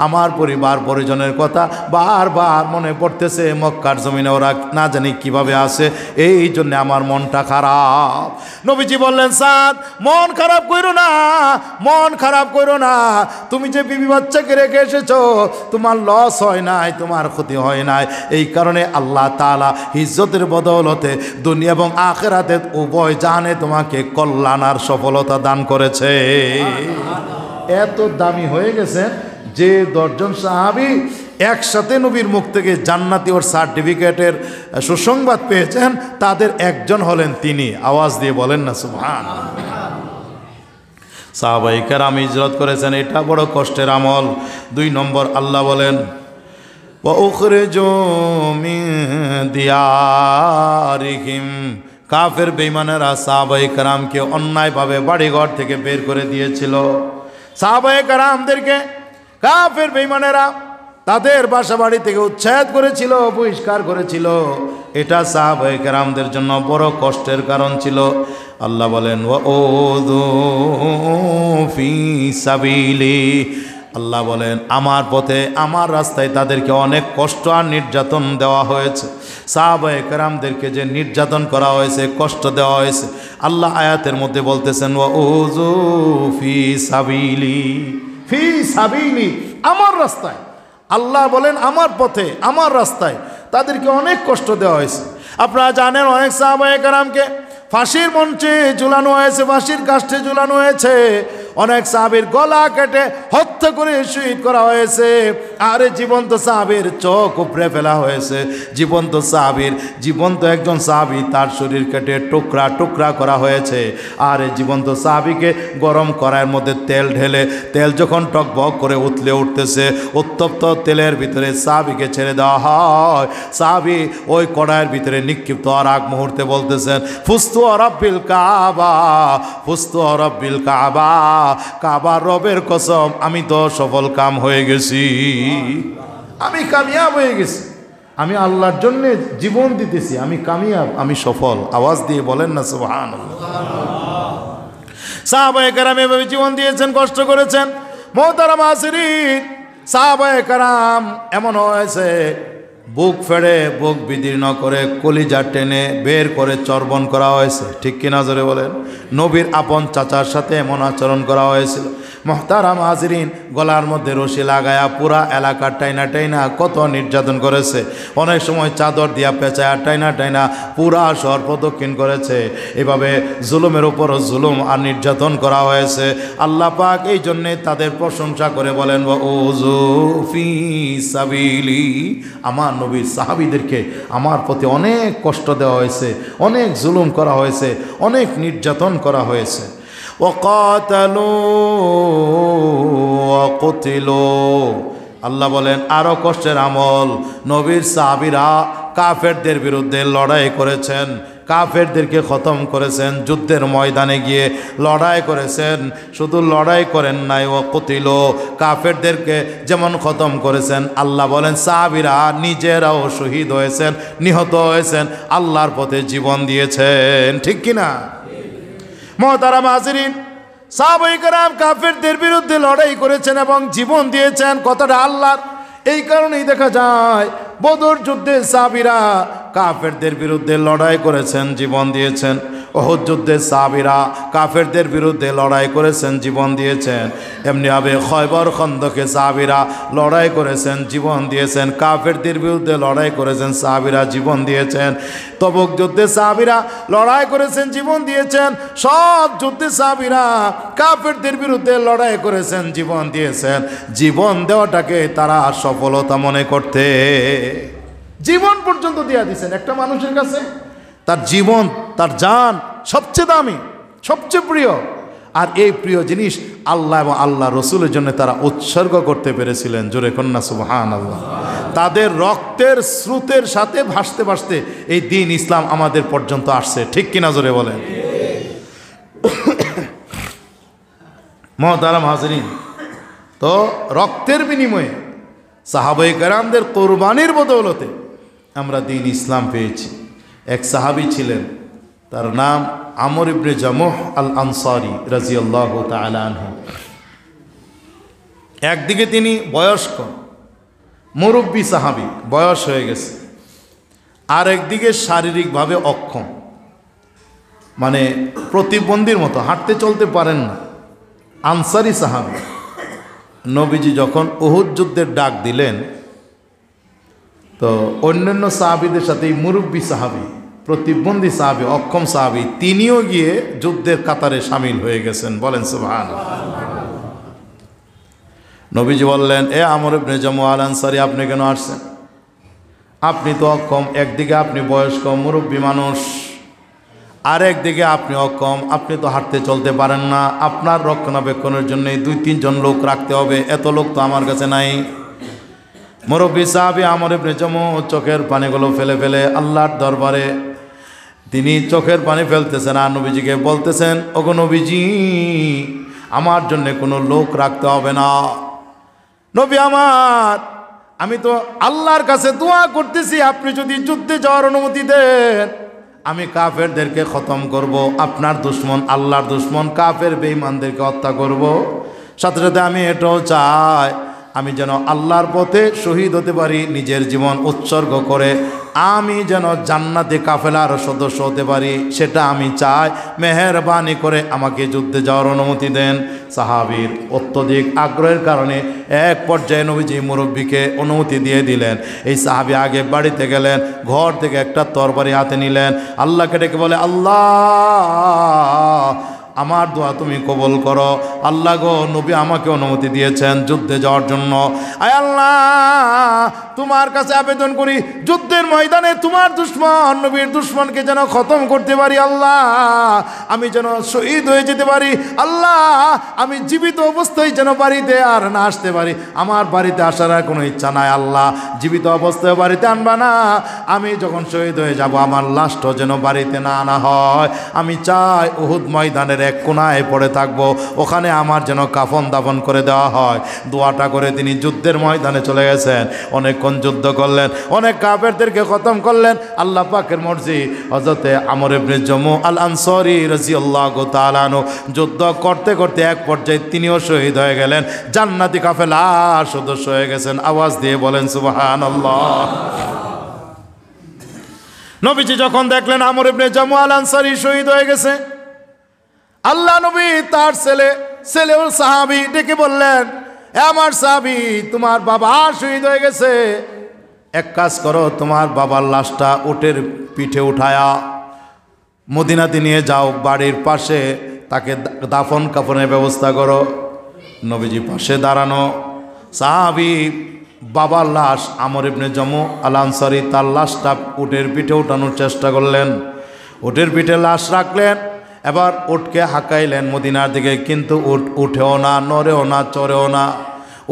আমার পরিবার পরিজনের কথা বারবার মনে পড়তেছে। মক্কার জমিনে ওরা না জানি কিভাবে আছে, এই জন্য আমার মনটা খারাপ। নবীজি বললেন, সাদ মন খারাপ করো না, মন খারাপ করো না। তুমি যে বিবি বাচ্চাকে রেখে এসেছো, তোমার লস হয় নাই, তোমার ক্ষতি হয় নাই। এই কারণে আল্লাহ তাআলা ইজ্জতের বদৌলতে দুনিয়া এবং আখিরাতে উভয় জানে তোমাকে কল্যাণ আর সফলতা দান করেছে। এত দামি হয়ে গেছে যে 10 জন সাহাবী একসাথে নবীর মুখ থেকে জান্নাতি ওর সার্টিফিকেটের সুসংবাদ পেয়েছেন, তাদের একজন হলেন তিনি। আওয়াজ দিয়ে বলেন না সুবহানাল্লাহ। সাহাবায়ে কেরাম হিজরত করেছেন, এটা বড় কষ্টের আমল। 2 নম্বর আল্লাহ বলেন, ওয়া উখরিজু মিন দিয়ারিহিম, কাফের বেঈমানেরা সাহাবায়ে কেরামকে অন্যায়ভাবে বাড়িঘর থেকে বের করে দিয়েছিল। সাহাবায়ে কেরামদেরকে কাফের বেঈমানেরা তাদের বাসা বাড়ি থেকে উচ্ছেদ করেছিল, বহিষ্কার করেছিল। এটা সাহাবায়ে কেরামদের জন্য বড় কষ্টের কারণ ছিল। আল্লাহ বলেন, ওয়াউযু ফি সাবিলি, আল্লাহ বলেন আমার পথে আমার রাস্তায় তাদেরকে অনেক কষ্ট আর নির্যাতন দেওয়া হয়েছে। সাহাবায়ে কেরামদেরকে যে নির্যাতন করা হয়েছে, কষ্ট দেওয়া হয়েছে, আল্লাহ আয়াতের মধ্যে বলতেছেন, ওয়াউযু ফি সাবিলি, ফি সাবিলি, আমার রাস্তায়। আল্লাহ বলেন আমার পথে আমার রাস্তায় তাদেরকে অনেক কষ্ট দেওয়া হয়েছে। আপনারা জানেন অনেক সাহাবায়ে কেরামকে ফাঁসির মঞ্চে ঝুলানো হয়েছে, ফাঁসির কাষ্ঠে ঝুলানো হয়েছে। অনেক সাহাবীর গলা কেটে হত্যা করে শহীদ করা হয়েছে। আর জীবন্ত সাহাবীর চোখ উপড়ে ফেলা হয়েছে। জীবন্ত সাহাবীর, জীবন্ত একজন সাহাবী তার শরীর কেটে টুকরা টুকরা করা হয়েছে। আর জীবন্ত সাহাবীকে গরম কড়াইয়ের মধ্যে তেল ঢেলে, তেল যখন টকবক করে উতলে উঠতেছে, উত্তপ্ত তেলের ভিতরে সাহাবীকে ছেড়ে দেওয়া হয়। সাহাবী ওই কড়াইয়ের ভিতরে নিক্ষিপ্ত আর আগ মুহূর্তে বলতেছেন, ফুস্তু রাব্বিল কাবা, ফুস্তু রাব্বিল কাবা, কাবার রবের কসম আমি তো সফল কাম হয়ে গেছি, আমি কামিয়াব হয়ে গেছি, আমি আল্লাহর জন্য জীবন দিতেছি, আমি কামিয়াব, আমি সফল। আওয়াজ দিয়ে বলেন না সুবহানাল্লাহ। সাহাবায়ে কেরাম এভাবে জীবন দিয়েছেন, কষ্ট করেছেন। মুহতারাম হাজিরিন, সাহাবায়ে কেরাম এমন হয়েছে বুক ফেড়ে, বুক বিদীর্ণ করে, কলিজা টেনে বের করে চর্বণ করা হয়েছে। ঠিক কিনা জোরে বলেন? নবীর আপন চাচার সাথে এমন আচরণ করা হয়েছিল। মুহতারাম হাজিরিন, গলার মধ্যে রশি লাগায়া পুরা এলাকা টাইনা টাইনা কত নির্যাতন করেছে। অনেক সময় চাদর দিয়া পেঁচায়া টাইনা টাইনা পুরা শহর প্রদক্ষিণ করেছে। এভাবে জুলুমের উপর জুলুম আর নির্যাতন করা হয়েছে। আল্লাহ পাক এই জন্যে তাদের প্রশংসা করে বলেন, ওয়াউযু ফি সাবিলি, আমার নবীর সাহাবীদেরকে আমার প্রতি অনেক কষ্ট দেওয়া হয়েছে, অনেক জুলুম করা হয়েছে, অনেক নির্যাতন করা হয়েছে। ওয়াকাতালু ওয়াকুতিলু, আল্লাহ বলেন আরো কষ্টের আমল, নবীর সাহাবীরা কাফেরদের বিরুদ্ধে লড়াই করেছেন, কাফেরদেরকে খতম করেছেন, যুদ্ধের ময়দানে গিয়ে লড়াই করেছেন। শুধু লড়াই করেন নাই, ও কুতিল, কাফেরদেরকে যেমন খতম করেছেন, আল্লাহ বলেন সাহাবীরা নিজেরাও শহীদ হয়েছেন, নিহত হয়েছেন, আল্লাহর পথে জীবন দিয়েছেন। ঠিক কিনা? মুহতারাম হাজিরিন, সাহাবায়ে কেরাম কাফেরদের বিরুদ্ধে লড়াই করেছেন এবং জীবন দিয়েছেন, কথাটা আল্লাহর। এই কারণেই দেখা যায় বদর যুদ্ধে সাহাবীরা কাফেরদের বিরুদ্ধে লড়াই করেছেন, জীবন দিয়েছেন। ওহদ যুদ্ধে সাহাবীরা কাফেরদের বিরুদ্ধে লড়াই করেছেন, জীবন দিয়েছেন। এমনিভাবে খয়বর খন্দকে সাহাবীরা লড়াই করেছেন, জীবন দিয়েছেন। কাফেরদের বিরুদ্ধে লড়াই করেছেন, সাহাবীরা জীবন দিয়েছেন। তবুক যুদ্ধে সাহাবীরা লড়াই করেছেন, জীবন দিয়েছেন। সব যুদ্ধে সাহাবীরা কাফেরদের বিরুদ্ধে লড়াই করেছেন, জীবন দিয়েছেন। জীবন দেওয়াটাকে তারা সফলতা মনে করতে জীবন পর্যন্ত দিয়ে দিয়েছেন। একটা মানুষের কাছে তার জীবন, তার জান সবচেয়ে দামি, সবচেয়ে প্রিয়। আর এই প্রিয় জিনিস আল্লাহ এবং আল্লাহ রসুলের জন্য তারা উৎসর্গ করতে পেরেছিলেন। জোরে কন্যা সুবহানাল্লাহ। তাদের রক্তের স্রোতের সাথে ভাসতে ভাসতে এই দিন ইসলাম আমাদের পর্যন্ত আসছে, ঠিক কিনা জোরে বলেন। মুহতারাম হাজরিন, তো রক্তের বিনিময়ে সাহাবায়ে কেরামদের কোরবানির বদৌলতে আমরা দিন ইসলাম পেয়েছি। এক সাহাবী ছিলেন, তার নাম আমর ইবনে জামুহ আল আনসারী রাদিয়াল্লাহু তাআলা আনহু। একদিকে তিনি বয়স্ক মুরব্বী সাহাবী, বয়স হয়ে গেছে, আর একদিকে শারীরিকভাবে অক্ষম, মানে প্রতিবন্ধীর মতো, হাঁটতে চলতে পারেন না, আনসারী সাহাবী। নবীজি যখন উহুদ যুদ্ধের ডাক দিলেন, তো অন্যান্য সাহাবীদের সাথে এই মুরব্বী সাহাবী, প্রতিবন্ধী সাহাবী, অক্ষম সাহাবী, তিনিও গিয়ে যুদ্ধের কাতারে সামিল হয়ে গেছেন। বলেন সুবহানাল্লাহ। নবীজি বললেন, এ আমর ইবনে জামুহ আল আনসারী, আপনি কেন আসছেন? আপনি তো অক্ষম, একদিকে আপনি বয়স্ক মুরব্বী মানুষ, আর একদিকে আপনি অক্ষম, আপনি তো হাঁটতে চলতে পারেন না, আপনার রক্ষণাবেক্ষণের জন্য 2-3 জন লোক রাখতে হবে, এত লোক তো আমার কাছে নাই। মুরব্বী সাহাবী আমর ইবনে জামুহ চোখের পানিগুলো ফেলে ফেলে আল্লাহর দরবারে তিনি চোখের পানি ফেলতেছেন আর নবীজিকে বলতেছেন, ওগো নবীজি, আমার জন্য কোনো লোক রাখতে হবে না। নবী আমার, আমি তো আল্লাহর কাছে দোয়া করতেছি, আপনি যদি যুদ্ধে যাওয়ার অনুমতি দেন, আমি কাফেরদেরকে খতম করব, আপনার দুশ্মন আল্লাহর দুশ্মন কাফের বেঈমানদেরকে হত্যা করব। সাথে সাথে আমি এটাও চাই, আমি যেন আল্লাহর পথে শহীদ হতে পারি, নিজের জীবন উৎসর্গ করে আমি যেন জান্নাতে কাফেলার সদস্য হতে পারি, সেটা আমি চাই। মেহেরবানি করে আমাকে যুদ্ধে যাওয়ার অনুমতি দেন। সাহাবীর অত্যধিক আগ্রহের কারণে এক পর্যায়ে নবীজি মুরব্বীকে অনুমতি দিয়ে দিলেন। এই সাহাবী আগে বাড়িতে গেলেন, ঘর থেকে একটা তরবারি হাতে নিলেন, আল্লাহকে ডেকে বলে, আল্লাহ, আমার দোয়া তুমি কবুল করো। আল্লাহ গো, নবী আমাকে অনুমতি দিয়েছেন যুদ্ধে যাওয়ার জন্য। আয় আল্লাহ, তোমার কাছে আবেদন করি, যুদ্ধের ময়দানে তোমার দুশ্মন নবীর দুশ্মনকে যেন খতম করতে পারি। আল্লাহ, আমি যেন শহীদ হয়ে যেতে পারি। আল্লাহ, আমি জীবিত অবস্থায় যেন বাড়িতে আর না আসতে পারি। আমার বাড়িতে আসার আর কোনো ইচ্ছা নাই। আল্লাহ, জীবিত অবস্থায় বাড়িতে আনবা না, আমি যখন শহীদ হয়ে যাব আমার লাশটাও যেন বাড়িতে না আনা হয়। আমি চাই উহুদ ময়দানের এক কোনায় পড়ে থাকবো, ওখানে আমার যেন কাফন দাফন করে দেওয়া হয়। দোয়াটা করে তিনি যুদ্ধের ময়দানে চলে গেছেন। অনেকক্ষণ যুদ্ধ করলেন, অনেক কাফেরদেরকে খতম করলেন। আল্লাহ পাকের মর্জি, হযরতে আমর ইবনে জামুহ আল আনসারী রাদিয়াল্লাহু তাআলা আনহু যুদ্ধ করতে করতে এক পর্যায়ে তিনিও শহীদ হয়ে গেলেন, জান্নাতি কাফেলার সদস্য হয়ে গেছেন। আওয়াজ দিয়ে বলেন সুবহানাল্লাহ। নবীজি যখন দেখলেন আমর ইবনে জামুহ আল আনসারী শহীদ হয়ে গেছে, আল্লাহ নবী তার ছেলেও সাহাবী ডেকে বললেন, আমার সাহাবী, তোমার বাবা শহীদ হয়ে গেছে, এক কাজ করো, তোমার বাবার লাশটা উটের পিঠে উঠায়া মদিনাতে নিয়ে যাও, বাড়ির পাশে তাকে দাফন কাফনের ব্যবস্থা করো। নবীজি পাশে দাঁড়ানো, সাহাবী বাবার লাশ আমর ইবনে জামুহ আল আনসারী তার লাশটা উটের পিঠে উঠানোর চেষ্টা করলেন। উটের পিঠে লাশ রাখলেন, এবার উটকে হাঁকাইলেন মদিনার দিকে, কিন্তু উট উঠেও না, নড়েও না, চড়েও না।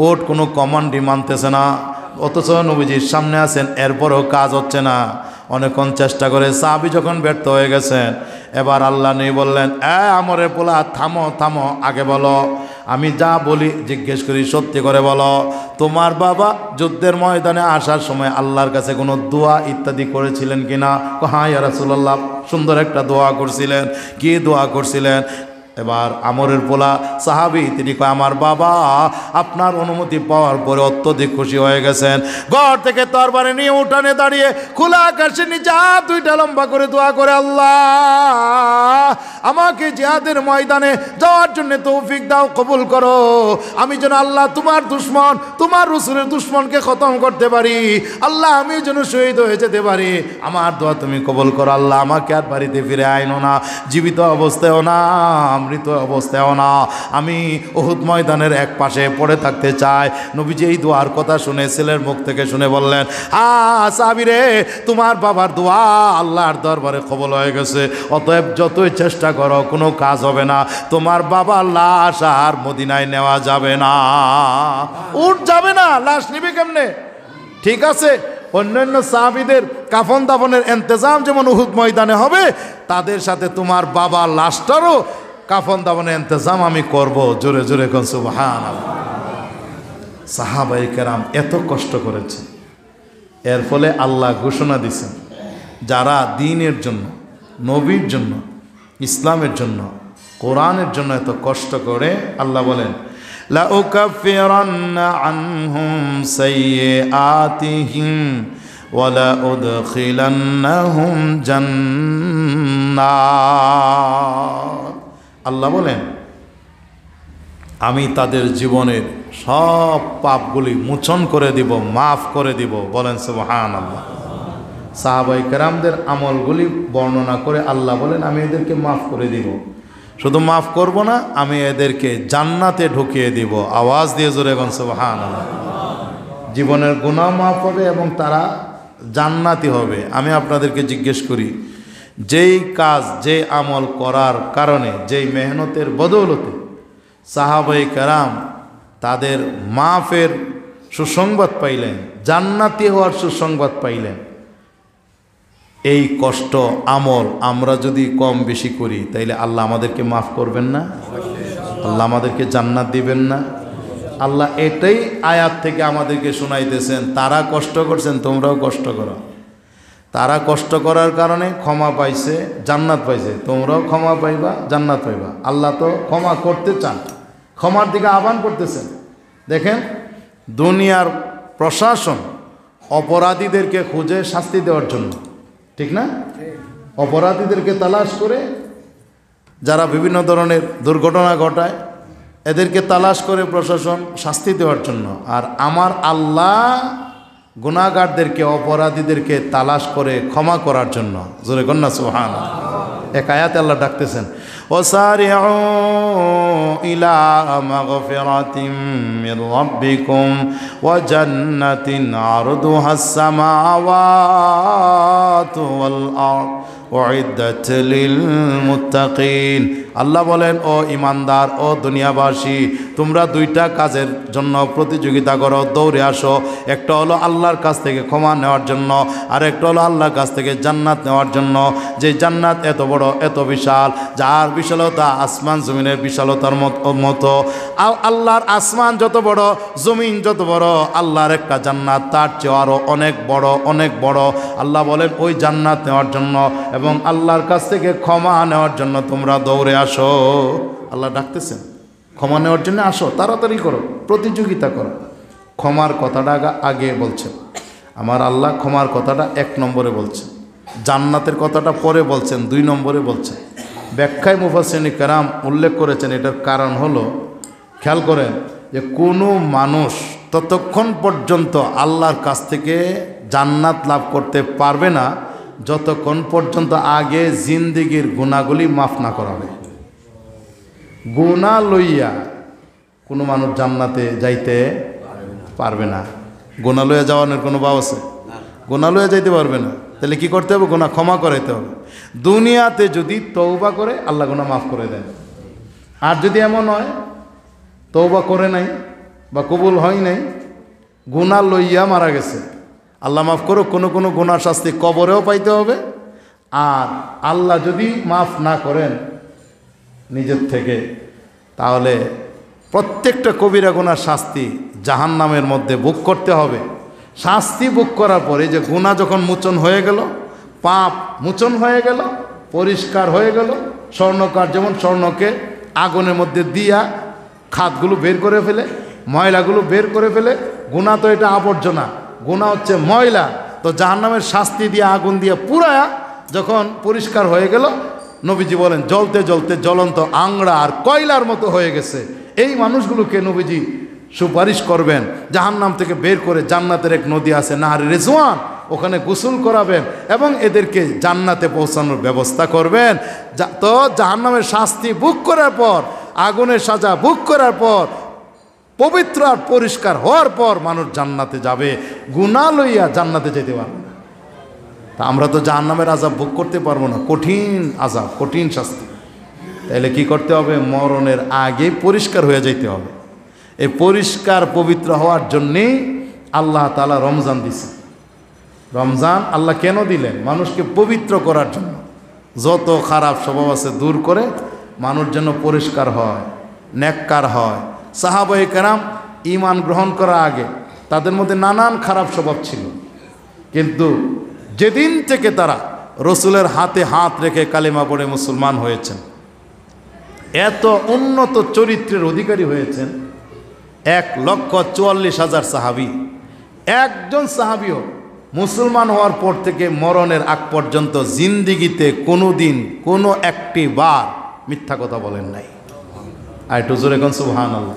উট কোনো কমান্ডই মানতেছে না, অথচ নবীজির সামনে আছেন, এরপরও কাজ হচ্ছে না। অনেকক্ষণ চেষ্টা করে সাহাবী যখন ব্যর্থ হয়ে গেছেন, এবার আল্লাহ নবী বললেন, আমরের পোলা, থামো থামো, আগে বলো, আমি যা বলি জিজ্ঞেস করি সত্যি করে বলো, তোমার বাবা যুদ্ধের ময়দানে আসার সময় আল্লাহর কাছে কোনো দোয়া ইত্যাদি করেছিলেন কিনা? হ্যাঁ ইয়া রাসূলুল্লাহ, সুন্দর একটা দোয়া করছিলেন। কি দোয়া করছিলেন? এবার আমরের পোলা সাহাবী তিনি কয়, আমার বাবা আপনার অনুমতি পাওয়ার পরে অত্যধিক খুশি হয়ে গেছেন। ঘর থেকে তরবারি নিয়ে উঠানে দাঁড়িয়ে খোলা আকাশের নিচে হাত দুইটা লম্বা করে দোয়া করে, আল্লাহ আমাকে জিহাদের ময়দানে যাওয়ার জন্য তৌফিক দাও, কবুল করো। আমি যেন আল্লাহ তোমার দুশ্মন, তোমার রাসূলের দুশ্মনকে খতম করতে পারি। আল্লাহ, আমি যেন শহীদ হয়ে যেতে পারি। আমার দোয়া তুমি কবুল করো। আল্লাহ, আমাকে আর বাড়িতে ফিরে আইনো না, জীবিত অবস্থায়ও না, মৃত অবস্থায়ও না, আমি উহুদ ময়দানের এক পাশে পড়ে থাকতে চাই। নবীজি এই দোয়ার কথা শুনে ছেলের মুখ থেকে শুনে বললেন, সাহাবী রে, তোমার বাবার দোয়া আল্লাহর দরবারে কবুল হয়ে গেছে, অতএব যতই চেষ্টা করো কোনো কাজ হবে না, তোমার বাবার লাশ আর মদিনায় নেওয়া যাবে না। উঠ যাবে না, লাশ নিবে কেমনে? ঠিক আছে, অন্যান্য সাহাবীদের কাফন দাফনের ইন্তজাম যেমন উহুদ ময়দানে হবে, তাদের সাথে তোমার বাবার লাশটারও কাফন দাফনের ইন্তজাম আমি করব। জোরে জোরে কোন সুবহানাল্লাহ। সাহাবায়ে কেরাম এত কষ্ট করেছে, এর ফলে আল্লাহ ঘোষণা দিয়েছেন, যারা দ্বীনের জন্য, নবীর জন্য, ইসলামের জন্য, কোরআনের জন্য এত কষ্ট করে, আল্লাহ বলেন লাউকাফিরান্না আনহুম সাইয়্যাতিহিম ওয়া লাউদখিলান্নাহুম জান্নাত। আল্লাহ বলেন, আমি তাদের জীবনের সব পাপগুলি মোচন করে দিব, মাফ করে দিব। বলেন সুবহানাল্লাহ। সাহাবায়ে কেরামদের আমলগুলি বর্ণনা করে আল্লাহ বলেন, আমি এদেরকে মাফ করে দিব। শুধু মাফ করব না, আমি এদেরকে জান্নাতে ঢুকিয়ে দিব। আওয়াজ দিয়ে জোরে বলেন সুবহানাল্লাহ। জীবনের গুনাহ মাফ হবে এবং তারা জান্নাতি হবে। আমি আপনাদেরকে জিজ্ঞেস করি, যেই কাজ, যে আমল করার কারণে, যেই মেহনতের বদৌলতে সাহাবায়ে কেরাম তাদের মাফের সুসংবাদ পাইলেন, জান্নাতি হওয়ার সুসংবাদ পাইলেন, এই কষ্ট আমল আমরা যদি কম বেশি করি, তাইলে আল্লাহ আমাদেরকে মাফ করবেন না? আল্লাহ আমাদেরকে জান্নাত দিবেন না? আল্লাহ এটাই আয়াত থেকে আমাদেরকে শোনাইতেছেন, তারা কষ্ট করছেন, তোমরাও কষ্ট করো। তারা কষ্ট করার কারণে ক্ষমা পাইছে, জান্নাত পাইছে, তোমরাও ক্ষমা পাইবা, জান্নাত পাইবা। আল্লাহ তো ক্ষমা করতে চান, ক্ষমার দিকে আহ্বান করতেছেন। দেখেন, দুনিয়ার প্রশাসন অপরাধীদেরকে খুঁজে শাস্তি দেওয়ার জন্য, ঠিক না? অপরাধীদেরকে তালাশ করে, যারা বিভিন্ন ধরনের দুর্ঘটনা ঘটায়, এদেরকে তালাশ করে প্রশাসন শাস্তি দেওয়ার জন্য। আর আমার আল্লাহ গুনাহগারদেরকে, অপরাধীদেরকে তালাশ করে ক্ষমা করার জন্য। জোরে কন্যা সুবহানাল্লাহ। এক আয়াতে আল্লাহ ডাকতেছেন, ওয়াসারিউ ইলা মাগফিরাতিম মির রাব্বিকুম ওয়া জান্নাতিন আরদুহাস সামাওয়াতু ওয়াল আরদ উইদ্দাত লিল মুত্তাকিন। আল্লাহ বলেন, ও ইমানদার, ও দুনিয়াবাসী, তোমরা দুইটা কাজের জন্য প্রতিযোগিতা করো, দৌড়ে আসো। একটা হলো আল্লাহর কাছ থেকে ক্ষমা নেওয়ার জন্য, আর একটা হলো আল্লাহর কাছ থেকে জান্নাত নেওয়ার জন্য। যে জান্নাত এত বড়, এত বিশাল, যার বিশালতা আসমান জমিনের বিশালতার মতো। আল্লাহর আসমান যত বড়, জমিন যত বড়, আল্লাহর একটা জান্নাত তার চেয়ে আরও অনেক বড়, অনেক বড়। আল্লাহ বলেন, ওই জান্নাত নেওয়ার জন্য এবং আল্লাহর কাছ থেকে ক্ষমা নেওয়ার জন্য তোমরা দৌড়ে আসো। আল্লাহ ডাকতেছেন, ক্ষমা নেওয়ার জন্য আসো, তাড়াতাড়ি করো, প্রতিযোগিতা করো। ক্ষমার কথাটা আগে বলছেন, আমার আল্লাহ ক্ষমার কথাটা 1 নম্বরে বলছেন, জান্নাতের কথাটা পরে বলছেন, 2 নম্বরে বলছেন। ব্যাখ্যায় মুফাসসিরিন কেরাম উল্লেখ করেছেন, এটার কারণ হলো, খেয়াল করেন, যে কোনো মানুষ ততক্ষণ পর্যন্ত আল্লাহর কাছ থেকে জান্নাত লাভ করতে পারবে না যতক্ষণ পর্যন্ত আগে জিন্দিগির গুনাহগুলি মাফ না করা হবে। গুনাহ লইয়া কোনো মানুষ জান্নাতে যাইতে পারবে না। গুনাহ লইয়া যাওয়ানোর কোনো ভাব আছে? গুনাহ লইয়া যাইতে পারবে না। তাহলে কি করতে হবে? গুনাহ ক্ষমা করাইতে হবে। দুনিয়াতে যদি তওবা করে, আল্লাহ গুনাহ মাফ করে দেন। আর যদি এমন হয় তওবা করে নাই বা কবুল হয় নাই, গুনাহ লইয়া মারা গেছে, আল্লাহ মাফ করো, কোনো কোনো গুনার শাস্তি কবরেও পাইতে হবে। আর আল্লাহ যদি মাফ না করেন নিজের থেকে, তাহলে প্রত্যেকটা কবিরা গুনার শাস্তি জাহান্নামের মধ্যে ভোগ করতে হবে। শাস্তি ভোগ করার পরে যে গুনাহ যখন মোচন হয়ে গেল, পাপ মোচন হয়ে গেল, পরিষ্কার হয়ে গেল, স্বর্ণকার যেমন স্বর্ণকে আগুনের মধ্যে দিয়া খাতগুলো বের করে ফেলে, ময়লাগুলো বের করে ফেলে, গুনাহ তো এটা আবর্জনা, গুনাহ হচ্ছে ময়লা, তো জাহান্নামের শাস্তি দিয়ে আগুন দিয়ে পুরায়া যখন পরিষ্কার হয়ে গেল, নবীজি বলেন জ্বলতে জ্বলতে জ্বলন্ত আংড়া আর কয়লার মতো হয়ে গেছে। এই মানুষগুলোকে নবীজি সুপারিশ করবেন জাহান্নাম থেকে বের করে, জান্নাতের এক নদী আছে নাহরে রিজওয়ান, ওখানে গোসল করাবেন এবং এদেরকে জান্নাতে পৌঁছানোর ব্যবস্থা করবেন। তো জাহান্নামের শাস্তি ভোগ করার পর, আগুনের সাজা ভোগ করার পর, পবিত্র আর পরিষ্কার হওয়ার পর মানুষ জান্নাতে যাবে, গুনাহ লইয়া জান্নাতে যেতে পারবে না। তা আমরা তো জাহান্নামের আযাব ভোগ করতে পারবো না, কঠিন আযাব, কঠিন শাস্তি। তাহলে কি করতে হবে? মরণের আগে পরিষ্কার হয়ে যাইতে হবে। এই পরিষ্কার পবিত্র হওয়ার জন্যেই আল্লাহ তাআলা রমজান দিছে। রমজান আল্লাহ কেন দিলেন? মানুষকে পবিত্র করার জন্য। যত খারাপ স্বভাব আছে দূর করে মানুষ যেন পরিষ্কার হয়, নেককার হয়। সাহাবায়ে কেরাম ঈমান গ্রহণ করার আগে তাদের মধ্যে নানান খারাপ স্বভাব ছিল, কিন্তু যেদিন থেকে তারা রসুলের হাতে হাত রেখে কালিমা পড়ে মুসলমান হয়েছেন, এত উন্নত চরিত্রের অধিকারী হয়েছেন। 1,44,000 সাহাবী, একজন সাহাবীও মুসলমান হওয়ার পর থেকে মরণের আগ পর্যন্ত জিন্দিগিতে কোনো দিন কোনো একটি বার মিথ্যা কথা বলেন নাই। আর একটু জোরে কোন সুবহানাল্লাহ।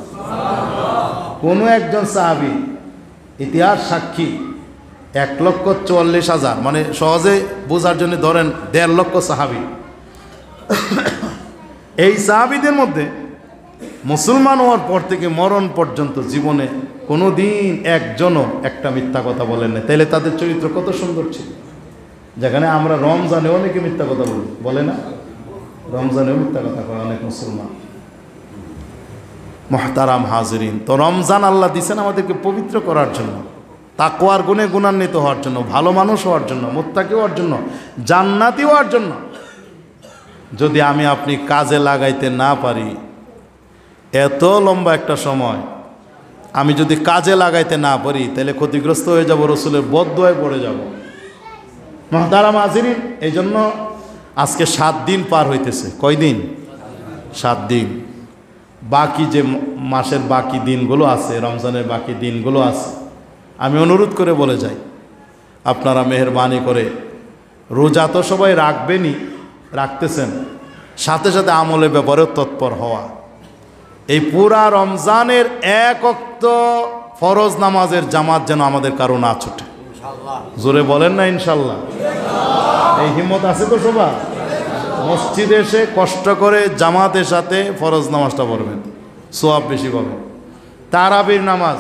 কোনো একজন সাহাবী, ইতিহাস সাক্ষী, 1,44,000 মানে সহজে বোঝার জন্য ধরেন 1.5 লক্ষ সাহাবী। এই সাহাবীদের মধ্যে মুসলমান হওয়ার পর থেকে মরণ পর্যন্ত জীবনে কোনো দিন একজনও একটা মিথ্যা কথা বলেন না। তাইলে তাদের চরিত্র কত সুন্দর ছিল। যেখানে আমরা রমজানে অনেকে মিথ্যা কথা বলে না, রমজানেও মিথ্যা কথা কয় অনেক মুসলমান। মুহতারাম হাজিরিন, তো রমজান আল্লাহ দিয়েছেন আমাদেরকে পবিত্র করার জন্য, তাকওয়ার গুণে গুণান্বিত হওয়ার জন্য, ভালো মানুষ হওয়ার জন্য, মুত্তাকি হওয়ার জন্য, জান্নাতি হওয়ার জন্য। যদি আমি আপনি কাজে লাগাইতে না পারি, এত লম্বা একটা সময় আমি যদি কাজে লাগাইতে না পারি, তাহলে ক্ষতিগ্রস্ত হয়ে যাব, রসুলের বদদোয়ায় পড়ে যাব। মুহতারাম হাজিরিন, এই জন্য আজকে 7 দিন পার হইতেছে। কয় দিন? 7 দিন। বাকি যে মাসের বাকি দিনগুলো আছে, রমজানের বাকি দিনগুলো আছে, আমি অনুরোধ করে বলে যাই, আপনারা মেহেরবানি করে রোজা তো সবাই রাখবেনই, রাখতেছেন, সাথে সাথে আমলের ব্যাপারেও তৎপর হওয়া। এই পুরা রমজানের 1 ওয়াক্ত ফরজ নামাজের জামাত যেন আমাদের কারো না ছুটে। জোরে বলেন না ইনশাল্লাহ। এই হিম্মত আছে তো সবার? মসজিদে এসে কষ্ট করে জামাতের সাথে ফরজ নামাজটা পড়বেন, সওয়াব বেশি পাবেন। তারাবির নামাজ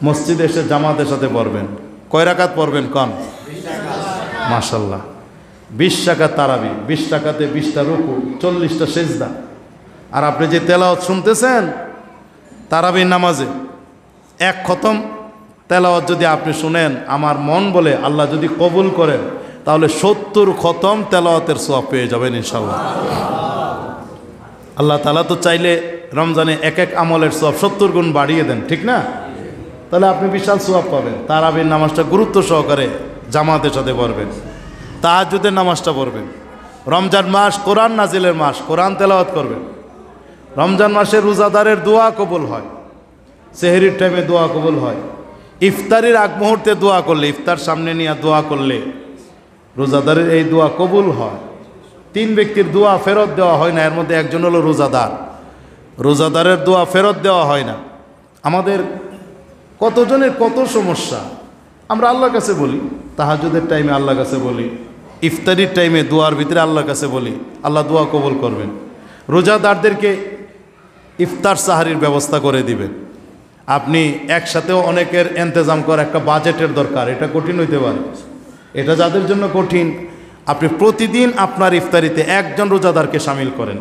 মসজিদে এসে জামাতের সাথে পড়বেন। কয় রাকাত পড়বেন কন? মাশাল্লাহ, 20 রাকাত তারাবি, 20 রাকাতে 20টা রুকু, 40টা সেজদা। আর আপনি যে তেলাওয়াত শুনতেছেন তারাবির নামাজে, 1 খতম তেলাওয়াত যদি আপনি শুনেন, আমার মন বলে আল্লাহ যদি কবুল করেন, তাহলে 70 খতম তেলাওয়াতের সওয়াব পেয়ে যাবেন ইনশাআল্লাহ। আল্লাহ তাআলা তো চাইলে রমজানে এক এক আমলের সওয়াব 70 গুণ বাড়িয়ে দেন, ঠিক না? তাহলে আপনি বিশাল সওয়াব পাবেন। তারাবির নামাজটা গুরুত্ব সহকারে জামাতের সাথে পড়বেন, তাহাজ্জুদের নামাজটা পড়বেন। রমজান মাস কোরআন নাজিলের মাস, কোরআন তেলাওয়াত করবেন। রমজান মাসে রোজাদারের দোয়া কবুল হয়, সেহরির টাইমে দোয়া কবুল হয়, ইফতারির আগ মুহূর্তে দোয়া করলে, ইফতার সামনে নিয়ে দোয়া করলে রোজাদারের এই দোয়া কবুল হয়। 3 ব্যক্তির দোয়া ফেরত দেওয়া হয় না, এর মধ্যে একজন হলো রোজাদার। রোজাদারের দোয়া ফেরত দেওয়া হয় না। আমাদের কতজনের কত সমস্যা, আমরা আল্লাহর কাছে বলি, তাহাজ্জুদের টাইমে আল্লাহর কাছে বলি, ইফতারির টাইমে দোয়ার ভিতরে আল্লাহর কাছে বলি, আল্লাহ দোয়া কবুল করবেন। রোজাদারদেরকে ইফতার সাহারির ব্যবস্থা করে দিবেন। আপনি একসাথেও অনেকের ইন্তজাম করা, একটা বাজেটের দরকার, এটা কঠিন হইতে পারে। এটা যাদের জন্য কঠিন, আপনি প্রতিদিন আপনার ইফতারিতে একজন রোজাদারকে শামিল করেন।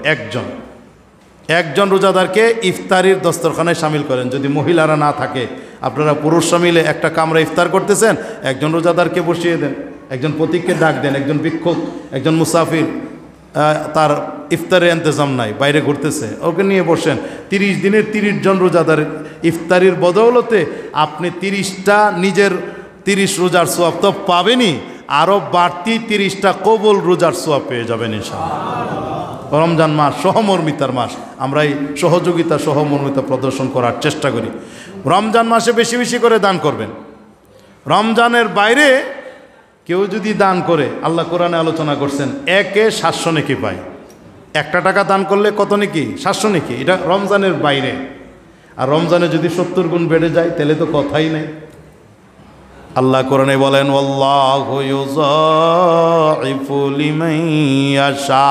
একজন রোজাদারকে ইফতারির দস্তরখানায় শামিল করেন। যদি মহিলারা না থাকে, আপনারা পুরুষরা মিলে একটা কামরা ইফতার করতেছেন, একজন রোজাদারকে বসিয়ে দেন, একজন প্রতীককে ডাক দেন, একজন ভিক্ষুক, একজন মুসাফির, তার ইফতারের ইন্তজাম নাই, বাইরে ঘুরতেছে, ওকে নিয়ে বসেন। 30 দিনের 30 জন রোজাদার ইফতারির বদৌলতে আপনি 30টা নিজের 30 রোজার সওয়াব তো পাবেনই, আরও বাড়তি 30টা কবুল রোজার সওয়াব পেয়ে যাবেন ইনশাআল্লাহ। রমজান মাস সহমর্মিতার মাস, আমরা এই সহযোগিতা সহমর্মিতা প্রদর্শন করার চেষ্টা করি। রমজান মাসে বেশি বেশি করে দান করবেন। রমজানের বাইরে কেউ যদি দান করে, আল্লাহ কোরআনে আলোচনা করছেন, 1-এ 700 নেকি পায়। 1 টাকা দান করলে কত নেকি? 700 নেকি। এটা রমজানের বাইরে। আর রমজানে যদি 70 গুণ বেড়ে যায়, তাহলে তো কথাই নেই। আল্লাহ কোরআনে বলেন ওয়াল্লাহু ইউযাইফু লিমান ইয়াশা।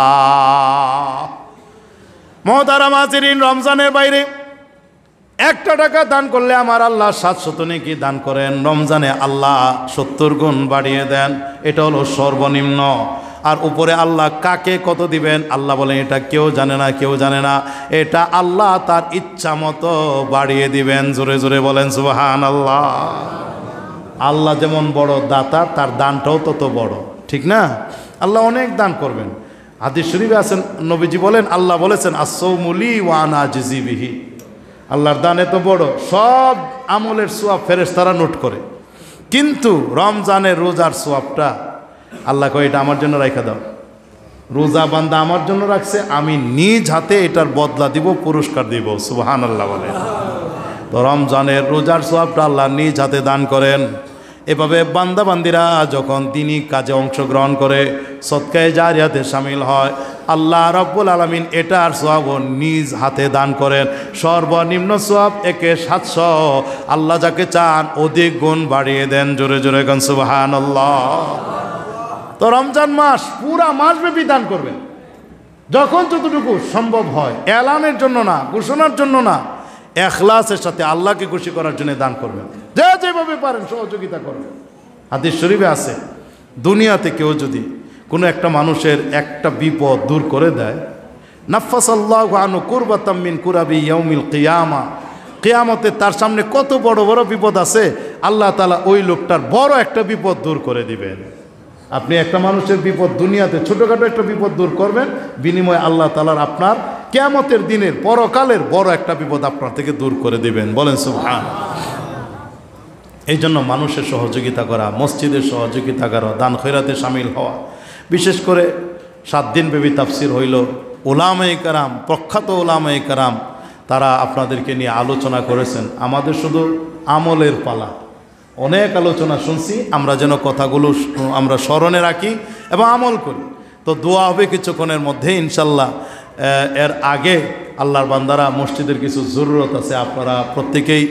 মুহতারাম হাজিরিন, রমজানের বাইরে 1 টাকা দান করলে আমার আল্লাহ 700 নেকি দান করেন। রমজানে আল্লাহ 70 গুণ বাড়িয়ে দেন। এটা হলো সর্বনিম্ন। আর উপরে আল্লাহ কাকে কত দিবেন আল্লাহ বলেন এটা কেউ জানে না, কেউ জানে না। এটা আল্লাহ তার ইচ্ছা মতো বাড়িয়ে দিবেন। জোরে জোরে বলেন সুবহানাল্লাহ। আল্লাহ যেমন বড় দাতা, তার দানটাও তত বড়, ঠিক না? আল্লাহ অনেক দান করবেন। হাদিস শরীফে আছেন, নবীজি বলেন, আল্লাহ বলেছেন আস-সাওমু লি ওয়া আনা আজজি বিহি। আল্লাহর দান এত বড়, সব আমলের সওয়াব ফেরেশতারা নোট করে, কিন্তু রমজানের রোজার সওয়াবটা আল্লাহ কয় এটা আমার জন্য রাখা দাও। রোজা বান্দা আমার জন্য রাখছে, আমি নিজ হাতে এটার বদলা দিব, পুরস্কার দিব। সুবহানাল্লাহ বলে। তো রমজানের রোজার সওয়াবটা আল্লাহ নিজ হাতে দান করেন। এভাবে বান্দা বান্দিরা যখন দিনী কাজে অংশগ্রহণ করে, সদকায়ে জারিয়াতে শামিল হয়, আল্লাহ রাব্বুল আলামিন এটার সওয়াবও নিজ হাতে দান করেন। সর্বনিম্ন সওয়াব 1/700, আল্লাহ যাকে চান অধিক গুণ বাড়িয়ে দেন। জোরে জোরে গান সুবহানাল্লাহ। তো রমজান মাস পুরা মাসব্যাপী দান করবেন, যখন যতটুকু সম্ভব হয়। এলানের জন্য না, ঘোষণার জন্য না, ইখলাসের সাথে আল্লাহকে খুশি করার জন্য দান করবেন। যে যেভাবে পারেন সহযোগিতা করবেন। হাদিস শরীফে আছে, দুনিয়াতে কেউ যদি কোনো একটা মানুষের একটা বিপদ দূর করে দেয়, নাফাসাল্লাহু আনহু কুরবাতাম মিন কুরাবি ইয়াউমিল কিয়ামা, কিয়ামতে তার সামনে কত বড় বড় বিপদ আছে, আল্লাহ তাআলা ওই লোকটার বড় একটা বিপদ দূর করে দিবেন। আপনি একটা মানুষের বিপদ দুনিয়াতে ছোটোখাটো একটা বিপদ দূর করবেন, বিনিময়ে আল্লাহ তাআলার আপনার কিয়ামতের দিনের পরকালের বড় একটা বিপদ আপনার থেকে দূর করে দিবেন। বলেন সুবহানাল্লাহ। এই জন্য মানুষের সহযোগিতা করা, মসজিদের সহযোগিতা করা, দান খয়রাতে শামিল হওয়া। বিশেষ করে 7 দিন ব্যাপী তাফসির হইল, উলামায়ে কেরাম, প্রখ্যাত উলামায়ে কেরাম তারা আপনাদেরকে নিয়ে আলোচনা করেছেন। আমাদের শুধু আমলের পালা, অনেক আলোচনা শুনছি, আমরা যেন কথাগুলো আমরা স্মরণে রাখি এবং আমল করি। তো দোয়া হবে কিছুক্ষণের মধ্যে ইনশাল্লাহ। এর আগে আল্লাহর বান্দারা, মসজিদের কিছু জরুরত আছে, আপনারা প্রত্যেকেই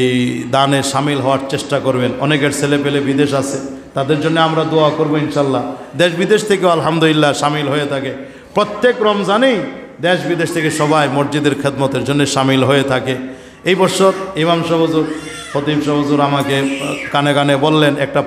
এই দানে শামিল হওয়ার চেষ্টা করবেন। অনেকের ছেলে পেলে বিদেশ আছে, তাদের জন্য আমরা দোয়া করব ইনশাল্লাহ। দেশ বিদেশ থেকেও আলহামদুলিল্লাহ শামিল হয়ে থাকে। প্রত্যেক রমজানেই দেশ বিদেশ থেকে সবাই মসজিদের খেদমতের জন্য শামিল হয়ে থাকে। এই বছর ইমাম সাহেব হুজুর, খতিব সাহেব হুজুর আমাকে কানে কানে বললেন একটা